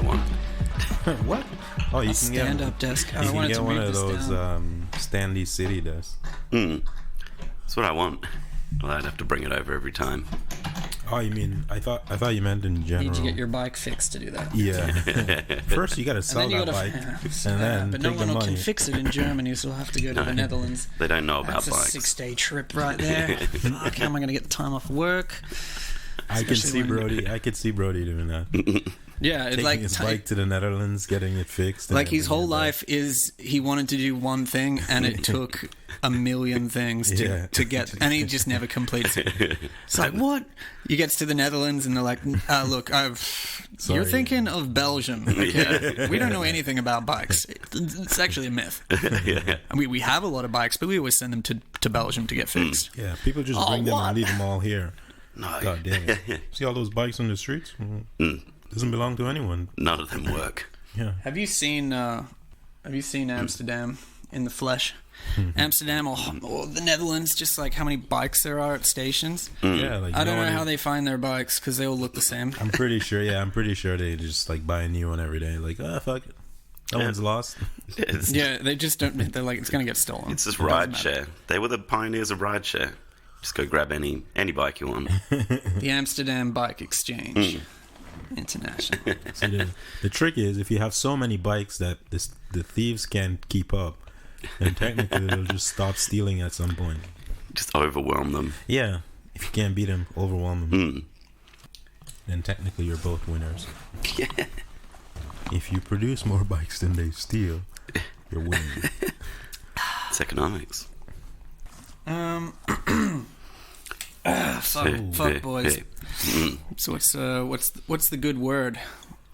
want. What? Oh, you can stand-up desk. You I can wanted get to one move of this those down. Stanley City desks. That's what I want. Well, I'd have to bring it over every time. Oh, you mean? I thought you meant in general. Need to get your bike fixed to do that. Yeah. First, you got to sell that bike, and then but take no the one money. can fix it in Germany, so we'll have to go to the Netherlands. They don't know about That's a bikes. 6-day trip right there. Fuck, how am I going to get the time off work? I could see Especially Brody. I could see Brody doing that. Yeah, it's Taking like his bike to the Netherlands, getting it fixed. and like his everything whole like life is he wanted to do one thing, and it took a million things to get, and he just never completes it. It's like, what? He gets to the Netherlands, and they're like, look, you're Sorry. thinking of Belgium. Okay? We don't know anything about bikes. It's actually a myth. Yeah. We have a lot of bikes, but we always send them to Belgium to get fixed. that. Yeah, people just bring them what? and leave them all here. No, God damn it! See all those bikes on the streets? Doesn't belong to anyone. none of them work. Yeah. Have you seen Amsterdam in the flesh? Amsterdam or the Netherlands, just like how many bikes there are at stations. Yeah, like I don't know one how is- they find their bikes because they all look the same. I'm pretty sure. Yeah, I'm pretty sure they just like buy a new one every day. Like, fuck it, that one's lost. It's, Yeah, they just don't. They're like, it's gonna get stolen. it's just It doesn't ride matter. share. They were the pioneers of ride share. Just go grab any bike you want. The Amsterdam Bike Exchange International. So the trick is, if you have so many bikes that the thieves can't keep up, then technically they'll just stop stealing at some point. Just overwhelm them. Yeah, if you can't beat them, overwhelm them. Then technically you're both winners. Yeah. If you produce more bikes than they steal, you're winning. It's economics. Fuck, boys. So what's the good word?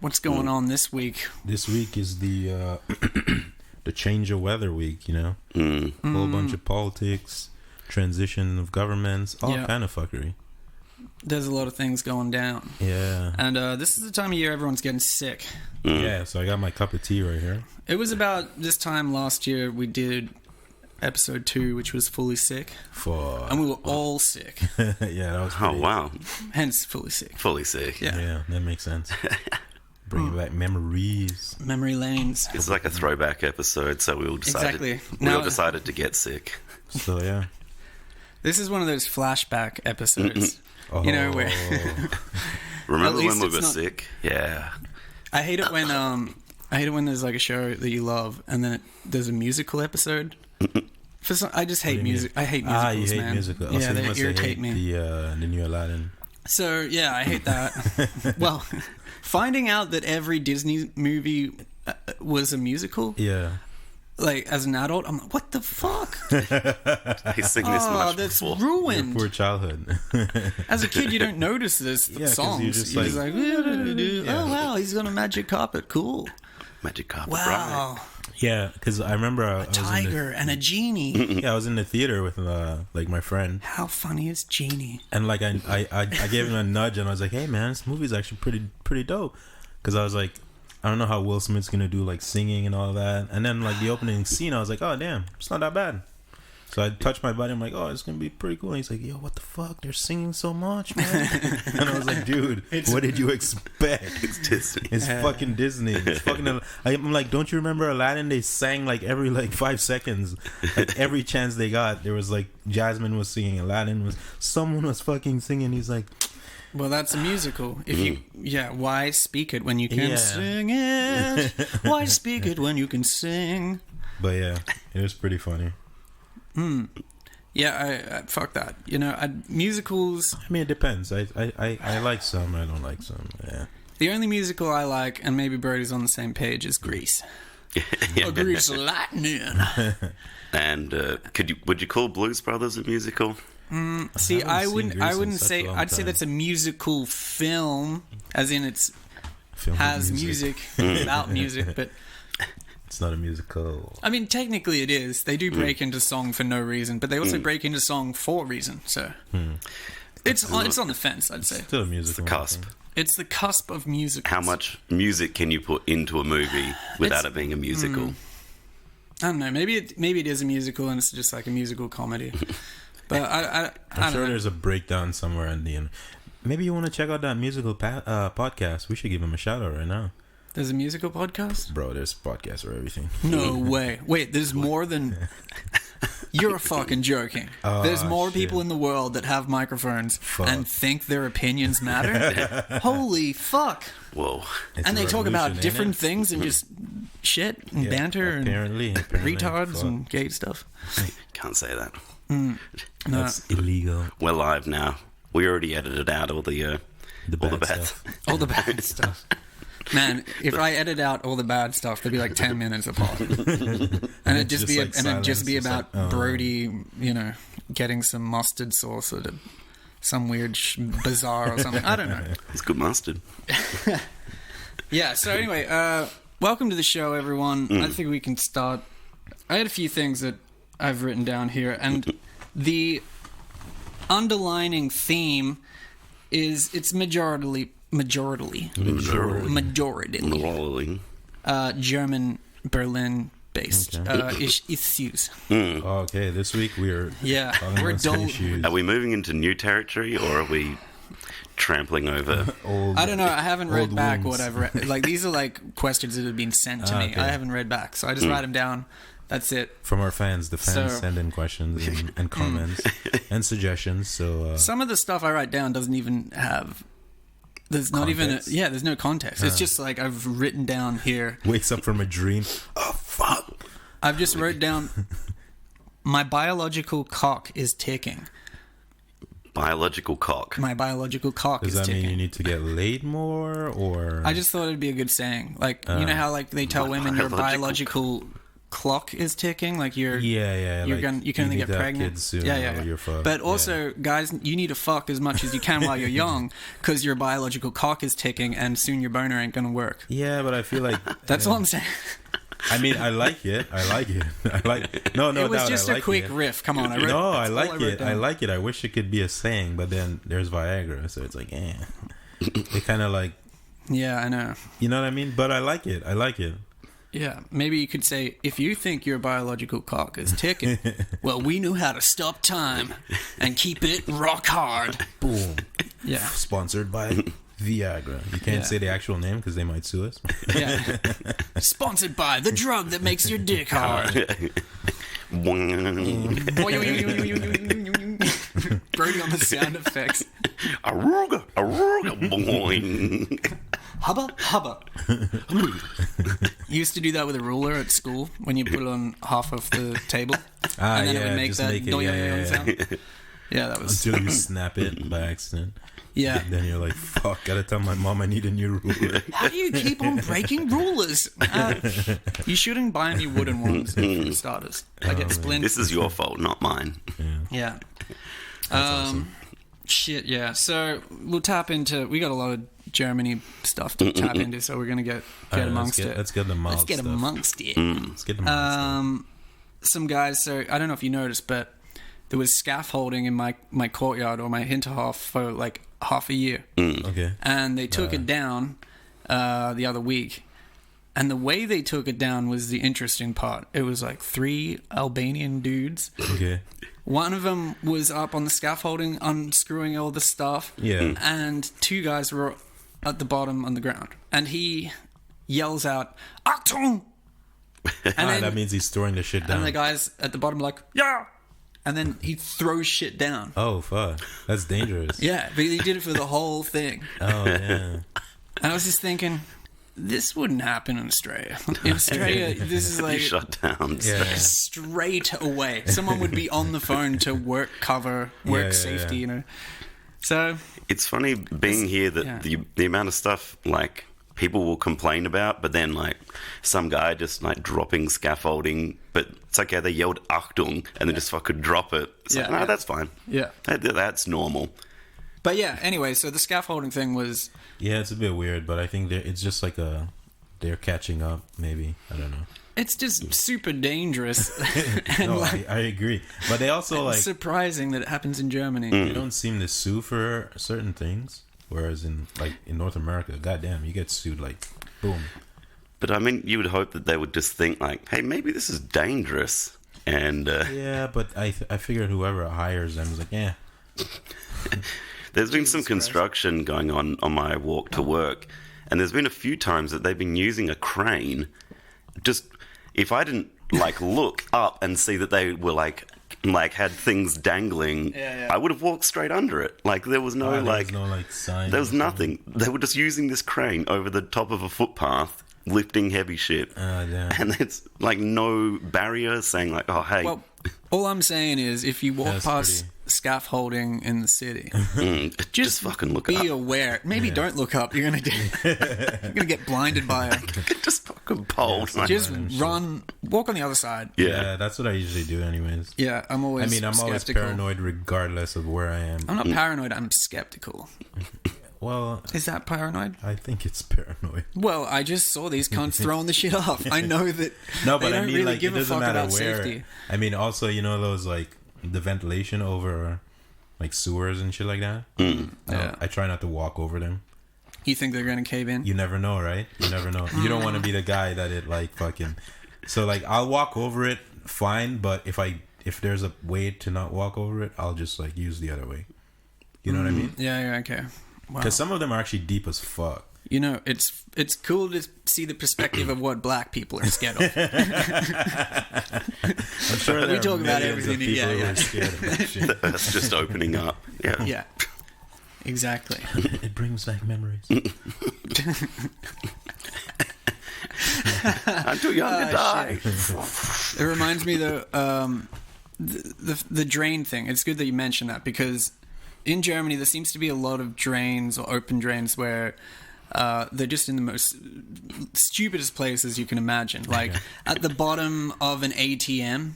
What's going on this week? This week is the the change of weather week. You know, whole bunch of politics, transition of governments, all Yeah. kind of fuckery. There's a lot of things going down, Yeah, and this is the time of year everyone's getting sick. yeah. So I got my cup of tea right here. It was about this time last year we did episode 2, which was Fully Sick, For and we were all sick, yeah, that was Oh, pretty, wow. hence Fully Sick. Fully sick. Yeah. Yeah, that makes sense. Bringing back memories. Memory lanes. It's like a throwback episode, so we all decided, Exactly. we all Now- decided to get sick. So yeah. This is one of those flashback episodes. Oh. You know where Remember least when we it's were not- sick? Yeah. I hate it when there's like a show that you love and then there's a musical episode. I just hate do you mean? music. I hate musicals, You hate man. musicals. Yeah, So you they must irritate hate me. the new Aladdin. So yeah, I hate that. Well, finding out that every Disney movie was a musical, Yeah. like as an adult, I'm like, what the fuck? They sing this Oh, much that's before. ruined. Poor childhood. As a kid, you don't notice this 'cause songs. you're just You're just like- like, oh wow, he's got a magic carpet. Cool. Magic carpet Wow, Yeah, because I remember I was in tiger and a genie. I was in the theater with like my friend, How funny is Genie? and like I gave him a nudge, and I was like, "Hey man, this movie's actually pretty dope." Because I was like, I don't know how Will Smith's gonna do like singing and all that, and then like the opening scene, I was like, "Oh damn, it's not that bad." So I touched my buddy. I'm like, "Oh, it's gonna be pretty cool." And he's like, "Yo, what the fuck? They're singing so much, man!" And I was like, "Dude, what did you expect? It's Disney. It's fucking Disney. It's fucking." I'm like, "Don't you remember Aladdin? They sang like every like 5 seconds. Like every chance they got, there was like Jasmine was singing, Aladdin was, someone was fucking singing." He's like, Well, that's a musical. If you, why speak it when you can Yeah. sing it? Why speak it when you can sing? but yeah, it was pretty funny. Yeah, I fuck that. You know, musicals. I mean, it depends. I like some, I don't like some. Yeah. The only musical I like, and maybe Brody's on the same page, is Grease. Oh, Grease Lightning. And would you call Blues Brothers a musical? See, haven't I seen wouldn't. Grease I in wouldn't such say. a long I'd say time. that's a musical film, as in it's Film has music about music. But It's not a musical. I mean, technically, it is. They do break into song for no reason, but they also break into song for reason. So it's on the fence. I'd say Still a musical. The cusp. it's the cusp of music. How much music can you put into a movie without it being a musical? I don't know. Maybe it is a musical, and it's just like a musical comedy. But I I'm don't sure know. there's a breakdown somewhere in the end. Maybe you want to check out that musical podcast. We should give him a shout out right now. There's a musical podcast? Bro, there's podcasts for everything. No way. Wait, there's more than... You're fucking joking. There's more people in the world that have microphones and think their opinions matter? Holy fuck. Whoa. It's And a they talk about revolution, different ain't it? things and just shit and banter apparently, and retards fuck. and gay stuff. Can't say that. No. That's illegal. We're live now. We already edited out all the The all bad the bad. stuff. All the bad stuff. Man, if I edit out all the bad stuff, they'd be like 10 minutes apart. And it'd just be like about silence, just like, Brody, getting some mustard sauce at some weird bazaar or something. I don't know. It's good mustard. Yeah, so anyway, welcome to the show, everyone. I think we can start. I had a few things that I've written down here, and the underlining theme is it's majority German, Berlin based issues. Okay, this week we're talking We're about some dull. issues. Are we moving into new territory, or are we trampling over? Old, I don't know. I haven't read old back wounds. what I've read. Like, these are like questions that have been sent to me. Okay. I haven't read back, so I just write them down. That's it. From our fans. The fans So- send in questions and comments and suggestions. So Some of the stuff I write down doesn't even have. There's not Context? even. There's no context. It's just like I've written down here. wakes up from a dream. Oh fuck! I've just wrote down. My biological cock is ticking. Biological cock. My biological cock Does is that ticking. mean you need to get laid more, or I just thought it'd be a good saying. Like, you know how like they tell My women your biological biological clock is ticking, like you're yeah, you're like, gonna you can only need get to have pregnant. kids soon, Yeah. or you're fucked. But also, guys, you need to fuck as much as you can while you're young, because your biological cock is ticking, and soon your boner ain't gonna work. yeah, but I feel like That's all I'm saying. I mean, I like it. I like no It was doubt, just I a like quick it. riff. Come on, I wrote. No, I that's all like wrote it. I down. like it. I wish it could be a saying, but then there's Viagra, so it's like, it kind of like, Yeah, I know. you know what I mean? But I like it. I like it. Yeah, maybe you could say, if you think your biological cock is ticking, well, we know how to stop time and keep it rock hard. Boom. Yeah, Sponsored by Viagra. You can't Yeah. say the actual name because they might sue us. yeah. Sponsored by the drug that makes your dick hard. Brody on the sound effects. Aruga, aruga, boing. Hubba, hubba. You used to do that with a ruler at school when you put it on half of the table. And then it would make just that make it, doing sound. Yeah, that was. until you snap it by accident. Yeah. Then you're like, fuck, gotta tell my mom I need a new ruler. How do you keep on breaking rulers? You shouldn't buy any wooden ones for starters. I get splint. This is your fault, not mine. Yeah. awesome. Shit, yeah. So we'll tap into. We got a lot of Germany stuff to tap into, so we're gonna get Alright, amongst it. Let's get the mild Let's get stuff. amongst it. Let's get the mild stuff. Some guys. So I don't know if you noticed, but there was scaffolding in my courtyard or my hinterhof for like half a year, Okay. and they took it down the other week. And the way they took it down was the interesting part. It was like 3 Albanian dudes. Okay. One of them was up on the scaffolding, unscrewing all the stuff. Yeah. And 2 guys were at the bottom on the ground. And he yells out, Achtung! And then that means he's throwing the shit down. and the guys at the bottom are like, yeah! And then he throws shit down. Oh, fuck. That's dangerous. Yeah, but he did it for the whole thing. Oh, yeah. And I was just thinking, this wouldn't happen in Australia. In Australia, this is You like shut down. Yeah. straight away. Someone would be on the phone to work cover, work Yeah, safety, yeah. you know. So, It's funny being here that yeah. the amount of stuff like people will complain about, but then like some guy just like dropping scaffolding, but it's okay. They yelled Achtung and then just fucking drop it. It's like, Yeah, no, yeah. that's fine. yeah. That's normal. But yeah, anyway, so the scaffolding thing was, Yeah, it's a bit weird, but I think it's just like they're catching up, maybe. I don't know. it's just super dangerous. And No, like, I agree. But they also, like, surprising that it happens in Germany. they don't seem to sue for certain things. Whereas in North America, goddamn, you get sued like, boom. But I mean, you would hope that they would just think like, hey, maybe this is dangerous. And Yeah, but I figured whoever hires them is like, yeah. there's been some Jesus Christ. construction going on my walk to work, And there's been a few times that they've been using a crane. Just if I didn't like look up and see that they were like had things dangling, I would have walked straight under it. Like there was no sign. there was nothing. They were just using this crane over the top of a footpath, lifting heavy shit. Damn. And it's like no barrier saying like, oh hey. Well, all I'm saying is, if you walk That's past scaffolding in the city, just fucking look up. be aware. Maybe don't look up. You're gonna get blinded by it. Just fucking pulled. Just run, walk on the other side. Yeah, that's what I usually do, anyways. Yeah, I'm always. I'm always skeptical. paranoid, regardless of where I am. I'm not paranoid. I'm skeptical. Well, Is that paranoid? I think it's paranoid. Well, I just saw these cunts throwing the shit off. I know that. No, but they don't I mean, really like, give it a doesn't fuck matter about where. safety. I mean, also, you know, those like the ventilation over like sewers and shit like that. Yeah. I try not to walk over them. You think they're gonna cave in? You never know, right? You never know. You don't want to be the guy that it like fucking. So like, I'll walk over it fine, but if there's a way to not walk over it, I'll just like use the other way. You know what I mean? Yeah. Okay. Wow. Because some of them are actually deep as fuck. You know, it's cool to see the perspective of what black people are scared of. I'm sure there We are talk about millions of everything, people yeah, who yeah. are scared of that shit. That's just opening up. Yeah. Yeah. Exactly. It brings back memories. I'm too young to die. It reminds me though, the drain thing. It's good that you mentioned that, because in Germany there seems to be a lot of drains or open drains where they're just in the most stupidest places you can imagine. Like at the bottom of an ATM.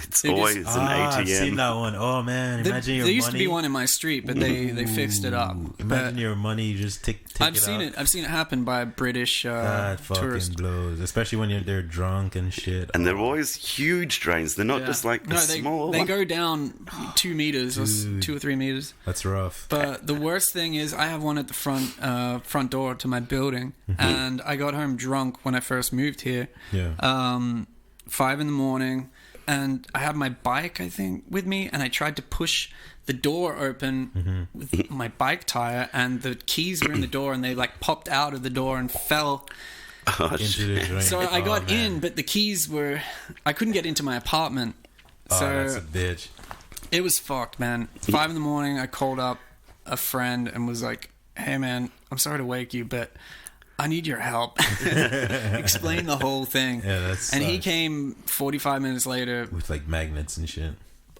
It's They're always just- an I've ATM. seen that one. Oh man, imagine your there money. used to be one in my street, but they fixed it up. Imagine But your money. You just take I've it seen out. it. I've seen it happen by a British That fucking tourist. blows, especially when they're drunk and shit. And they're always huge drains. They're not Yeah. just like no, a small they one. go down 2 meters or Dude. 2 or 3 meters. That's rough. But the worst thing is, I have one at the front door to my building, and I got home drunk when I first moved here. Yeah. 5 in the morning, and I had my bike, I think, with me, and I tried to push the door open with my bike tire, and the keys were in the door, and they like popped out of the door and fell. Oh, Into shit. the drain. So I got Oh, man. in, but the keys were, I couldn't get into my apartment. Oh, So that's a bitch. it was fucked, man. 5 in the morning, I called up a friend and was like, "Hey, man, I'm sorry to wake you, but I need your help." Explain the whole thing. Yeah, that's. And he came 45 minutes later, with like magnets and shit.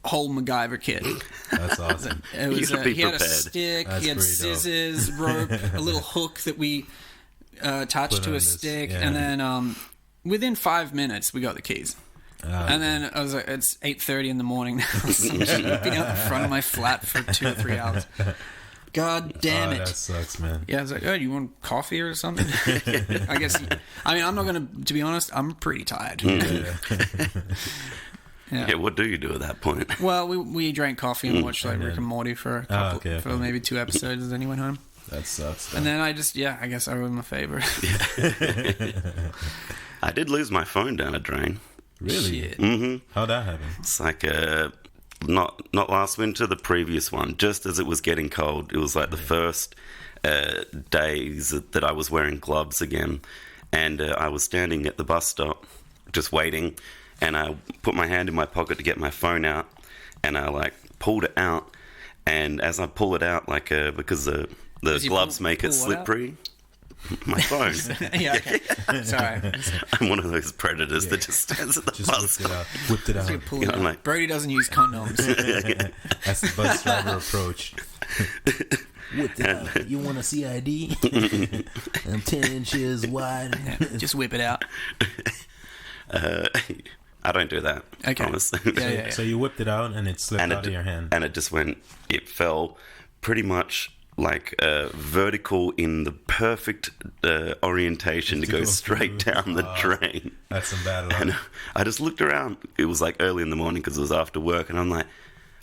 whole MacGyver kit. That's awesome. It was, gotta be he had a prepared. stick, That's he had pretty dope. scissors, rope, a little hook that we attached Put to on a this, stick, yeah. and then within 5 minutes we got the keys. And then I was like, it's 8:30 in the morning now. So I've been out in front of my flat for 2 or 3 hours. God damn it. That sucks, man. Yeah, I was like, oh, do you want coffee or something? I guess, I mean, I'm not going to be honest, I'm pretty tired. Yeah, what do you do at that point? Well, we drank coffee and watched like Rick and Morty for a couple, okay, for okay. maybe 2 episodes, and then he went home. That sucks. And then I guess I owed him a favor. I did lose my phone down a drain. Really? Shit. How'd that happen? It's like not last winter, the previous one. Just as it was getting cold, it was like the first days that I was wearing gloves again, and I was standing at the bus stop, just waiting, and I put my hand in my pocket to get my phone out, and I like pulled it out, and as I pull it out, like because the you gloves make it pull what out? slippery. My phone. Yeah, okay. Sorry. I'm one of those predators that just stands at the Just bus whipped it stop. out. Whipped it out. You pull Yeah, it I'm out. like- Brody doesn't use condoms. That's the bus driver approach. Whipped it out. You want a CID? I'm 10 inches wide. Yeah, just whip it out. I don't do that. Okay. Promise. Yeah. So you whipped it out and it slipped and out of your hand. And it just went. It fell pretty much like vertical in the perfect orientation to go straight down the drain. That's some bad luck. And I just looked around. It was like early in the morning because it was after work, and I'm like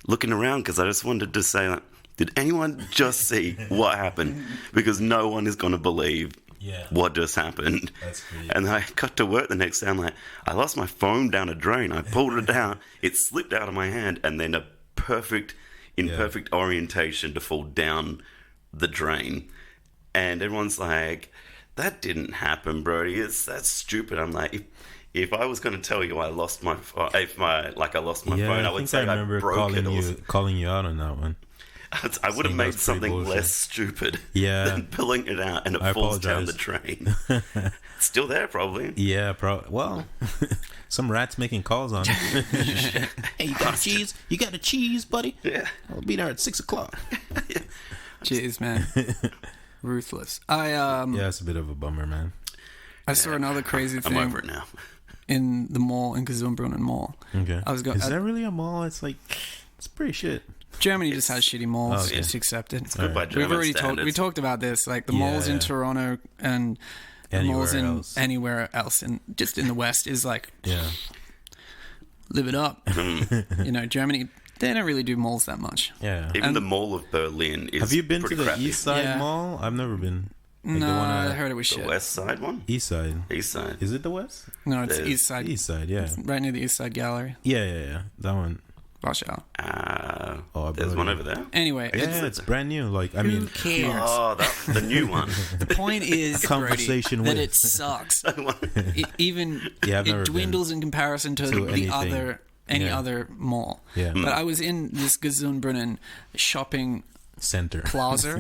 looking around because I just wanted to say, like, did anyone just see what happened? Because no one is going to believe what just happened. That's crazy. And I got to work the next day. I'm like, I lost my phone down a drain. I pulled it down. It slipped out of my hand, and then perfect orientation to fall down the drain. And everyone's like, that didn't happen, Brody. That's stupid. I'm like, if I was going to tell you I lost my phone, I lost my phone, I would say I remember broke it. calling you out on that one. I would have made something bullshit. less stupid Yeah. than pulling it out and it falls down the drain. It's still there, probably. Yeah, well, some rat's making calls on it. Hey, you got a cheese? You got a cheese, buddy? Yeah. I'll be there at 6 o'clock. Jeez, man. Ruthless. Yeah, it's a bit of a bummer, man. I saw another crazy I'm thing over it now. in the mall, in Gesundbrunnen Mall. Okay. I was going. Is that really a mall? It's like, it's pretty shit. Germany just has shitty malls. Okay. Just accept it. It's good by German We've already standards. we talked about this, like the malls in Yeah. Toronto and the Anywhere malls in else. anywhere else, and just in the West is like Yeah. live it up. You know, Germany, they don't really do malls that much. Yeah. Even the Mall of Berlin is Have you been to pretty the crappy. East Side Yeah. Mall? I've never been. Like No, the one I at heard it was The shit. West Side one? East Side. East Side. Is it the West? No, it's The East Side, East Side, yeah. right near the East Side Gallery. Yeah. That one. Warschau. Oh, I There's believe one it. over there. Anyway, Yeah, it's brand new. Like, I who mean, cares? Oh, the new one. The point is, Conversation Brody, that with. it sucks. Even Yeah, I've never it been dwindles in comparison to the anything. any Yeah. other mall. Yeah. But I was in this Gesundbrunnen shopping center. plaza.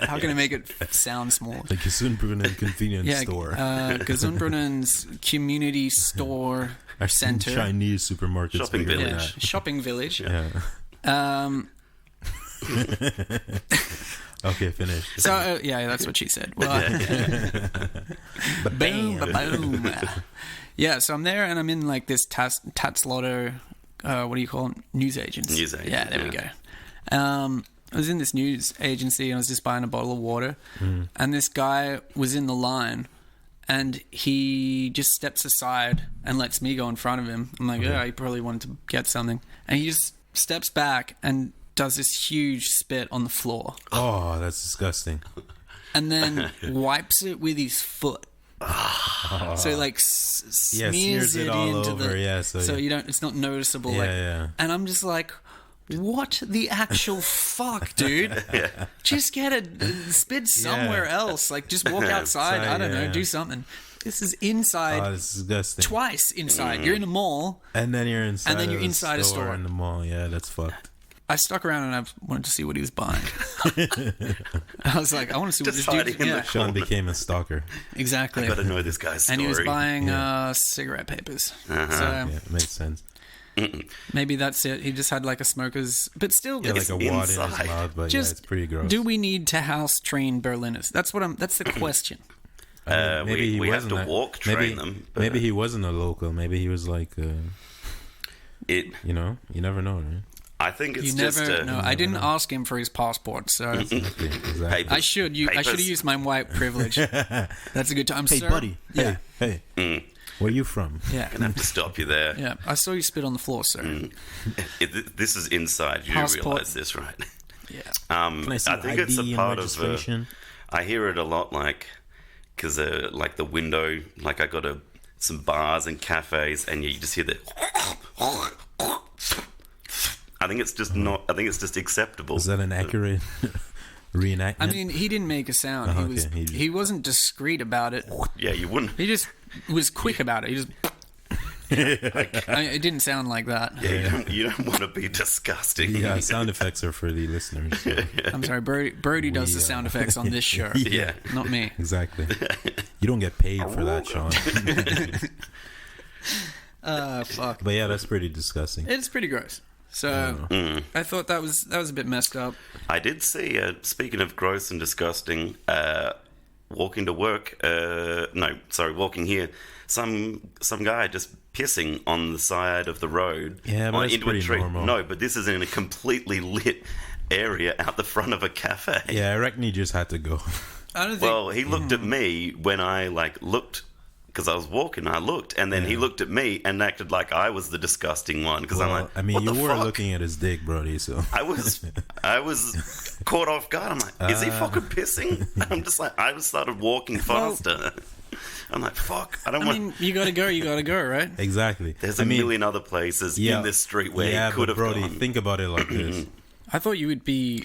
How can I make it sound small? Like a Gesundbrunnen convenience Yeah, store. Gesundbrunnen's community store Our center. Chinese supermarket. Shopping bigger than Yeah, village. shopping village. that. Yeah. Um, Okay, finish. so yeah, that's what she said. Well, boom, boom. Yeah, so I'm there and I'm in like this Tatzlotter, what do you call it? News agency. News agent, Yeah, there we yeah. go. I was in this news agency and I was just buying a bottle of water, and this guy was in the line, and he just steps aside and lets me go in front of him. I'm like, yeah, he probably wanted to get something, and he just steps back and does this huge spit on the floor, Oh, that's disgusting. and then wipes it with his foot. So like Yeah, smears smears it it all into over, the yeah, so so you don't, it's not noticeable. Yeah, like, yeah. And I'm just like, what the actual fuck, dude? Just get it, spit somewhere else. Like just walk outside. I don't know, yeah. do something. This is inside. Oh, that's disgusting. Twice inside. You're in a mall. And then you're inside. And then you're of inside a store. in the mall. Yeah, that's fucked. I stuck around and I wanted to see what he was buying. I was like, I want to see what Just this hiding dude. in Yeah, the Sean became a stalker. exactly. Got to know this guy's story. And he was buying cigarette papers. So Yeah, it makes sense. maybe that's it. He just had like a smoker's, but still, Yeah, like It's a wad in his inside. mouth, but just yeah, it's pretty gross. do we need to house train Berliners? That's what I'm. That's the question. Maybe we have to wasn't walk maybe, train them. but Maybe he wasn't a local. Maybe he was like, it. you know, you never know, right? I think it's You just never know. I didn't ask him for his passport, so Exactly. papers. I should. I should have Papers. used my white privilege. That's a good time, Hey, sir. buddy. Yeah, Hey. Where you from? yeah, Gonna have to stop you there. yeah. I saw you spit on the floor, sir. This is inside. You Passport. realize this, right? Yeah. Can I see I think ID it's a and part registration? I hear it a lot, like because like the window, like I go to some bars and cafes, and you just hear the. I think it's just not. I think it's just acceptable. Is that an accurate reenactment? I mean, he didn't make a sound. Oh, He was. okay. He wasn't discreet about it. Yeah, you wouldn't. He just was quick about it. He just. I mean, it didn't sound like that. Yeah, you don't want to be disgusting. yeah, sound effects are for the listeners. so- I'm sorry, Brody does the sound effects on this show. Yeah. Not me. Exactly. You don't get paid for that, Sean. Fuck. But yeah, that's pretty disgusting. It's pretty gross. So I thought that was a bit messed up. I did see. Speaking of gross and disgusting, walking to work. Walking here. Some guy just pissing on the side of the road. Yeah, but that's into a pretty tree. normal. No, but this is in a completely lit area out the front of a cafe. Yeah, I reckon he just had to go. I don't think. Well, he looked at me when I looked because I was walking. I looked, and then he looked at me and acted like I was the disgusting one. Because I'm Well, like, I mean, what you the were fuck? looking at his dick, Brody, so... I was caught off guard. I'm like, is he fucking pissing? I'm just like, I just started walking faster. I'm like, fuck, I don't I want. mean, you gotta go, right? Exactly. There's a a million other places in this street where he could but have Brody, gone. think about it like this. I thought he would be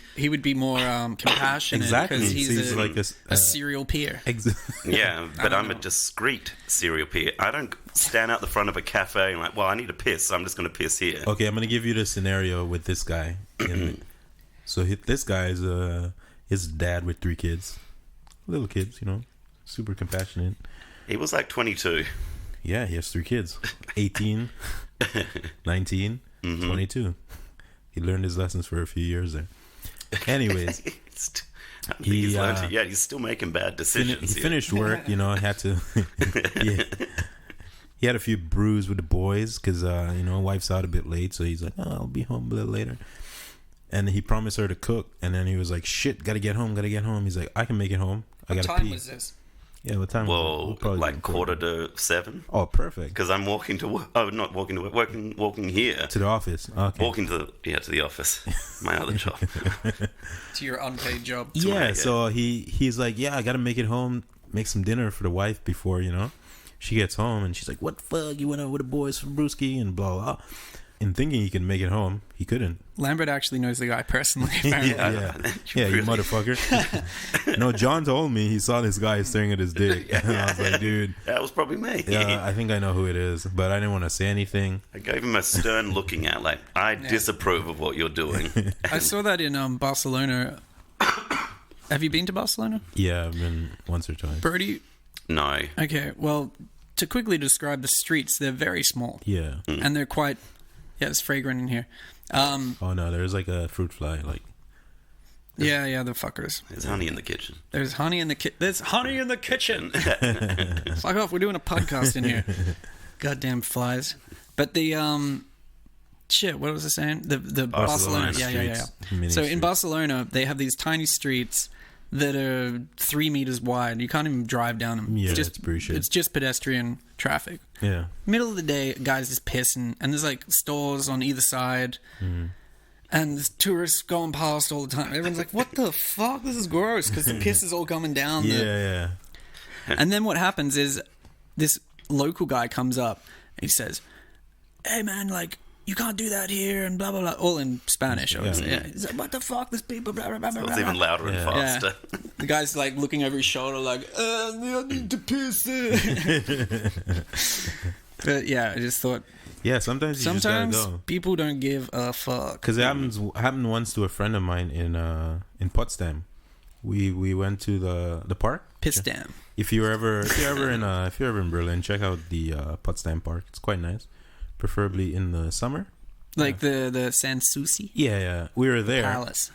more compassionate Exactly. because he's So a, like a serial peer. Yeah, but don't I'm a know. discreet serial peer. I don't stand out the front of a cafe and like, well, I need to piss, so I'm just going to piss here. Okay, I'm gonna give you the scenario with this guy. So this guy is his dad with 3 kids, little kids, super compassionate. He was like 22. Yeah, he has 3 kids, 18, 19, 22. He learned his lessons for a few years there. Anyways, I don't think he's learned uh, it yet. He's still making bad decisions. he finished work, had to. He had a few brews with the boys because wife's out a bit late, so he's like, "Oh, I'll be home a little later." And he promised her to cook, and then he was like, "Shit, gotta get home." He's like, "I can make it home. I gotta pee." this? Yeah, what time? Well, was it? Probably like 6:45. Oh, perfect. Because I'm walking to work. Oh, not walking to work. Walking here. To the office. Okay. Walking to the office. My other job. To your unpaid job. Yeah, so he's like, "Yeah, I gotta make it home, make some dinner for the wife before she gets home." And she's like, "What the fuck? You went out with the boys for brewski and blah blah." And thinking he can make it home, he couldn't. Lambert actually knows the guy personally. Apparently. Yeah, you Really? motherfucker. No, John told me he saw this guy staring at his dick, and I was like, "Dude, That was probably me. yeah, I think I know who it is," but I didn't want to say anything. I gave him a stern looking at, like, I disapprove of what you're doing. I saw that in Barcelona. Have you been to Barcelona, Yeah, I've been once or twice. Brody? No. Okay, well, to quickly describe the streets, they're very small Yeah. and they're quite. Yeah, it's fragrant in here. Oh no, there's like a fruit fly. Like, Yeah, the fuckers. There's honey in the kitchen. There's honey in the There's honey in the kitchen. Fuck off! We're doing a podcast in here. Goddamn flies. But the shit. What was I saying? The Barcelona. Yeah. streets, mini So in streets. Barcelona, they have these tiny streets that are 3 meters wide. You can't even drive down them. Yeah, it's just it's pretty shit. It's just pedestrian traffic. yeah, Middle of the day, guys just pissing, and there's like stores on either side. And there's tourists going past all the time. Everyone's like, "What the fuck? This is gross," because the piss is all coming down. yeah. And then what happens is this local guy comes up and he says, "Hey man, like you can't do that here," and blah blah blah, all in Spanish. Obviously. Yeah. He's like, "What the fuck? This people." Blah blah blah blah. It was blah. even louder and Yeah. faster. The guy's like looking over his shoulder, like, "I need to piss." But yeah, I just thought Yeah, sometimes you sometimes just gotta go. people don't give a fuck. Because it happened once to a friend of mine in Potsdam. We went to the park. Piss damn. If you're ever in Berlin, check out the Potsdam Park. It's quite nice, preferably in the summer. Like the Sanssouci Yeah. We were there. Palace.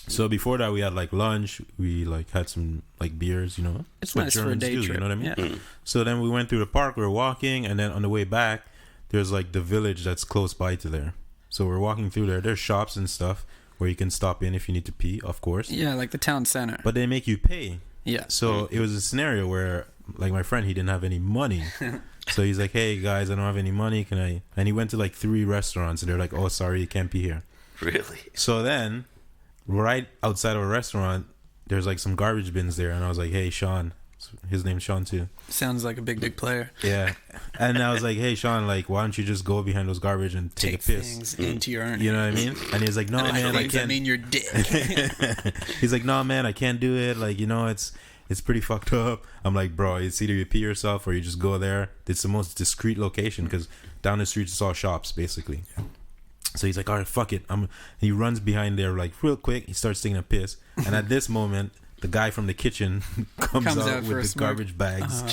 So before that, we had like lunch. We like had some like beers. It's what nice for a Germans day do, trip. You know what I mean? Yeah. So then we went through the park. We were walking, and then on the way back, there's like the village that's close by to there. So we're walking through there. There's shops and stuff where you can stop in if you need to pee, of course. Yeah, like the town center. But they make you pay. Yeah. So it was a scenario where, like, my friend, he didn't have any money. So he's like, "Hey guys, I don't have any money. Can I?" And he went to like 3 restaurants, and they're like, "Oh, sorry, you can't pee here." Really? So then, right outside of a restaurant, there's like some garbage bins there, and I was like, "Hey, Sean." His name's Sean too. Sounds like a big dick player. Yeah. And I was like, "Hey, Sean, like, why don't you just go behind those garbage and take a piss?" things into your own. You know what I mean? And he's like, "No, man, I I can't." mean your dick. He's like, "No, man, I can't do it. Like, it's pretty fucked up." I'm like, "Bro, it's either you pee yourself or you just go there. It's the most discreet location because down the street it's all shops, basically." So he's like, "All right, fuck it." And he runs behind there like real quick. He starts taking a piss, and at this moment, the guy from the kitchen comes out out for a with the smoke. garbage bags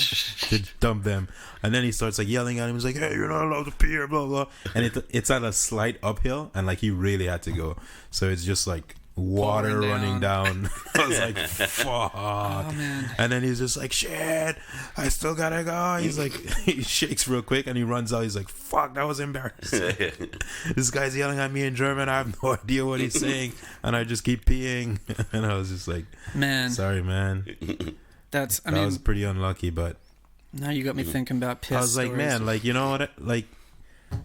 to dump them, and then he starts like yelling at him. He's like, "Hey, you're not allowed to pee here, blah blah." And it's at a slight uphill, and like he really had to go. So it's just like water Pouring running down. I was like, "Fuck!" Oh man. And then he's just like, "Shit, I still gotta go." He's like, he shakes real quick and he runs out. He's like, "Fuck, that was embarrassing." This guy's yelling at me in German. I have no idea what he's saying, and I just keep peeing. And I was just like, Man, "Sorry, man. that's. I That mean, was pretty unlucky." But now you got me thinking about piss. I was like, stories. "Man, like, you know what? Like,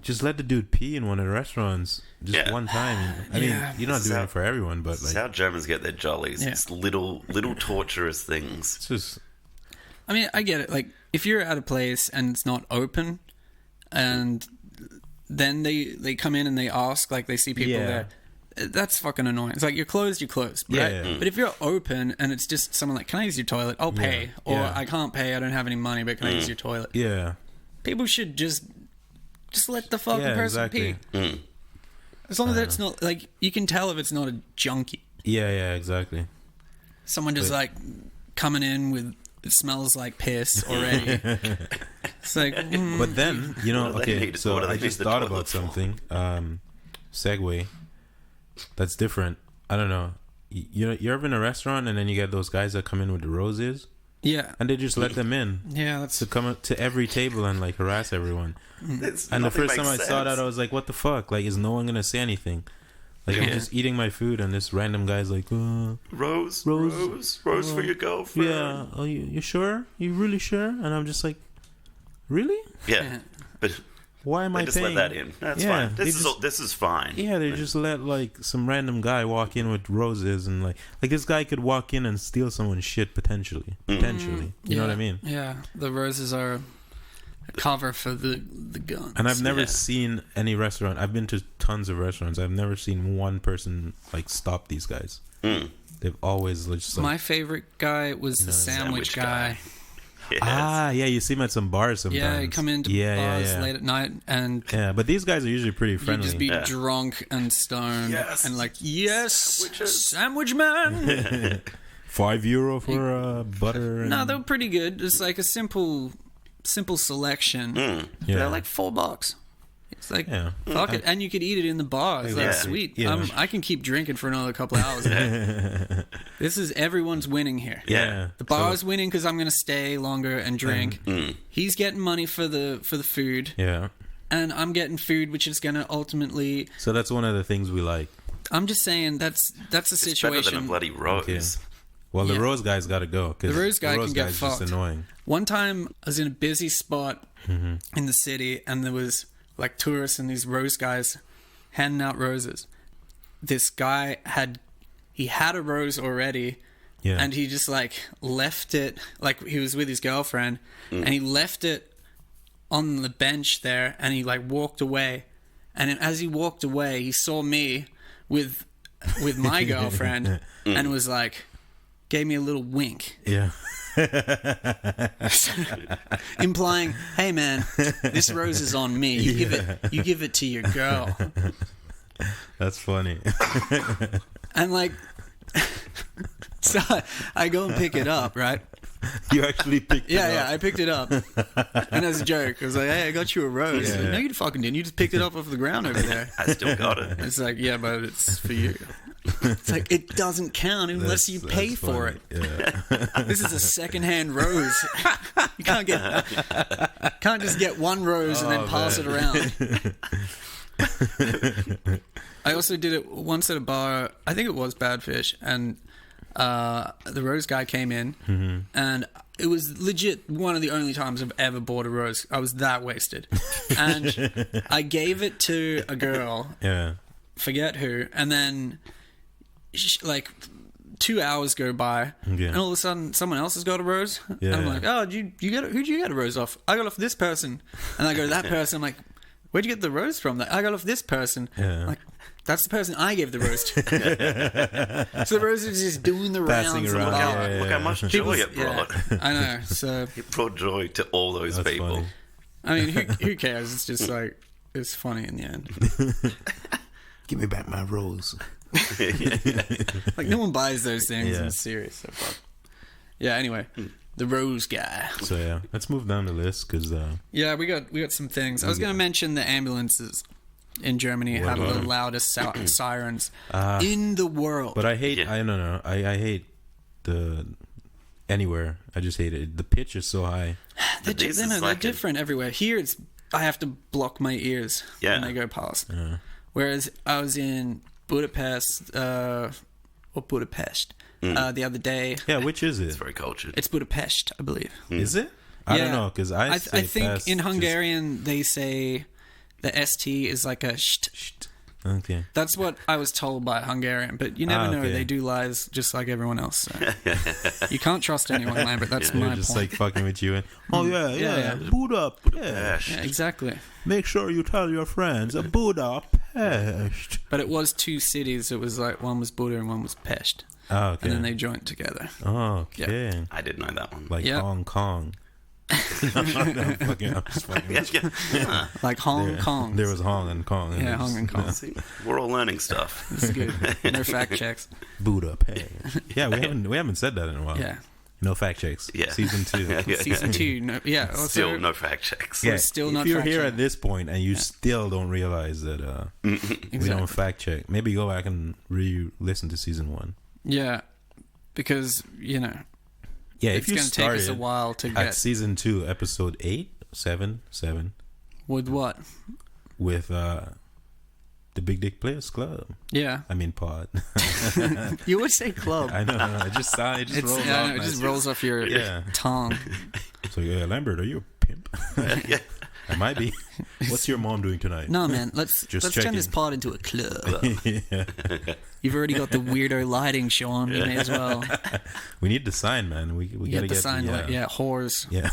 just let the dude pee in one of the restaurants just Yeah. one time. I mean, Yeah. you're not This is doing how- it for everyone, but This is like, how Germans get their jollies. Yeah. It's little torturous things. it's just I mean, I get it. Like, if you're at a place and it's not open, and then they come in and they ask, like, they see people Yeah. there, that's fucking annoying. It's like you're closed, right? Yeah. But if you're open and it's just someone like, can I use your toilet? I'll pay. Or Yeah. I can't pay, I don't have any money, but can I use your toilet? Yeah. People should just let the fucking Yeah, person exactly. pee. As long as it's not, like, you can tell if it's not a junkie. Yeah, exactly. Someone just, like, coming in with, it smells like piss already. It's like, But then, you know, What do they okay, need? so What do they I need just the thought toilet about for? something. Segue. That's different. I don't know. You're ever in a restaurant and then you get those guys that come in with the roses yeah. and they just let them in Yeah, that's... to come up to every table and like harass everyone. And the first time I saw that, I was like, what the fuck? Like, is no one going to say anything? Like, I'm just eating my food and this random guy's like, Rose Rose. for your girlfriend. yeah, are you sure? You really sure? And I'm just like, really? Yeah. But Why am they I just paying? let that in. That's Yeah, fine. they This is just- this is fine. Yeah, they just let like some random guy walk in with roses and like this guy could walk in and steal someone's shit potentially. You know what I mean? Yeah, the roses are a cover for the guns. And I've never Yeah. seen any restaurant. I've been to tons of restaurants. I've never seen one person like stop these guys. They've always just like My favorite guy was the sandwich guy. Yes. yeah, you see them at some bars sometimes. Yeah, you come into bars late at night and Yeah, but these guys are usually pretty you friendly. just be Yeah. drunk and stoned Yes. and like, yes, Sandwiches. sandwich man. €5 for butter. And, No, they were pretty good. It's like a simple selection. Yeah. They're like $4. It's like, Yeah. fuck it. And you could eat it in the bar. It's like, Yeah. sweet. Yeah. I can keep drinking for another couple of hours. This is, everyone's winning here. Yeah. The bar's winning because I'm going to stay longer and drink. He's getting money for the food. Yeah. And I'm getting food, which is going to ultimately... So that's one of the things we like. I'm just saying that's a It's better situation. than a bloody rose. Okay. Well, the Yeah. rose guy's got to go. 'Cause The rose guy can get guy's fucked. just annoying. One time, I was in a busy spot in the city, and there was like tourists and these rose guys handing out roses. This guy had a rose already, Yeah. and he just like left it. Like he was with his girlfriend, and he left it on the bench there, and he like walked away. And as he walked away, he saw me with my girlfriend, and was like, gave me a little wink. Yeah. Implying, hey man, this rose is on me. You give it to your girl. That's funny. And like so I go and pick it up, right? You actually picked it up. Yeah, I picked it up. And as a joke, I was like, hey, I got you a rose. Yeah. Like, no, you fucking didn't. You just picked it up off the ground over there. I still got it. It's like, yeah, but it's for you. It's like, it doesn't count unless you pay That's for funny. it. Yeah. This is a secondhand rose. You can't just get one rose and then pass it around. I also did it once at a bar. I think it was Badfish, and the rose guy came in, and it was legit one of the only times I've ever bought a rose. I was that wasted, and I gave it to a girl, Yeah. forget who, and then like 2 hours go by, Yeah. and all of a sudden someone else has got a rose. Yeah, And I'm yeah. like, oh, who'd you get a rose off? I got off this person. And I go to that person. I'm like, where'd you get the rose from? Like, I got off this person. Yeah. Like, that's the person I gave the rose to. So the rose is just doing the Passing rounds. around, of the bar. yeah, Look how much joy People's- it brought. yeah, I know. So It brought joy to all those That's people. funny. I mean, who cares? It's just like, it's funny in the end. Give me back my rose. Like, no one buys those things. Yeah. I'm serious. So fuck. Yeah. Anyway, the rose guy. So yeah, let's move down the list because Yeah, we got some things. I was going to mention the ambulances in Germany have the loudest sirens in the world. but I hate. Yeah. I don't know. I hate the anywhere. I just hate it. The pitch is so high. they're, this they're is like a- different everywhere. Here, it's I have to block my ears when Yeah. they go past. Whereas I was in Budapest the other day. Yeah, which is it? It's very cultured. It's Budapest, I believe. Is it? I don't Yeah. know because I think say fast, in just- Hungarian they say the ST is like a sht. Okay. That's what I was told by a Hungarian, but you never know. Okay. They do lies just like everyone else. So. You can't trust anyone, Lambert. That's They're my just point. like fucking with you. And, oh yeah, Yeah. boot up. Yeah. Yeah, exactly. Make sure you tell your friends a Budapest. But it was two cities. It was like one was Buda and one was Pest, Oh, okay. and then they joined together. Okay. I didn't know that one. Like Yeah. Hong Kong. I'm just fucking with you. Like Hong Kong. There was Hong and Kong. Yeah, Hong and Kong. See, we're all learning stuff. This is good. No fact checks. Budapest. Yeah, we haven't said that in a while. Yeah. No fact checks. Yeah. Season 2. Season 2. No, yeah. Also, Still no fact checks. Yeah, still if not you're fact here check. at this point and you still don't realize that we Exactly. don't fact check, maybe go back and re-listen to season 1. Yeah. Because, you know, Yeah, it's if you going to take us a started while to at get. season 2, episode 8, 7, With what? with the Big Dick Players Club. Yeah. I mean pod. You would say club. I know. It just sounds. It just rolls Yeah, off. no, it just nice. rolls off your Yeah. tongue. So yeah, Lambert, are you a pimp? I might be. What's your mom doing tonight? No, man, let's Just turn this checking. pod into a club. Yeah. You've already got the weirdo lighting, Sean. You may as well We need the sign, man. We gotta get the get sign. Whores. Yeah.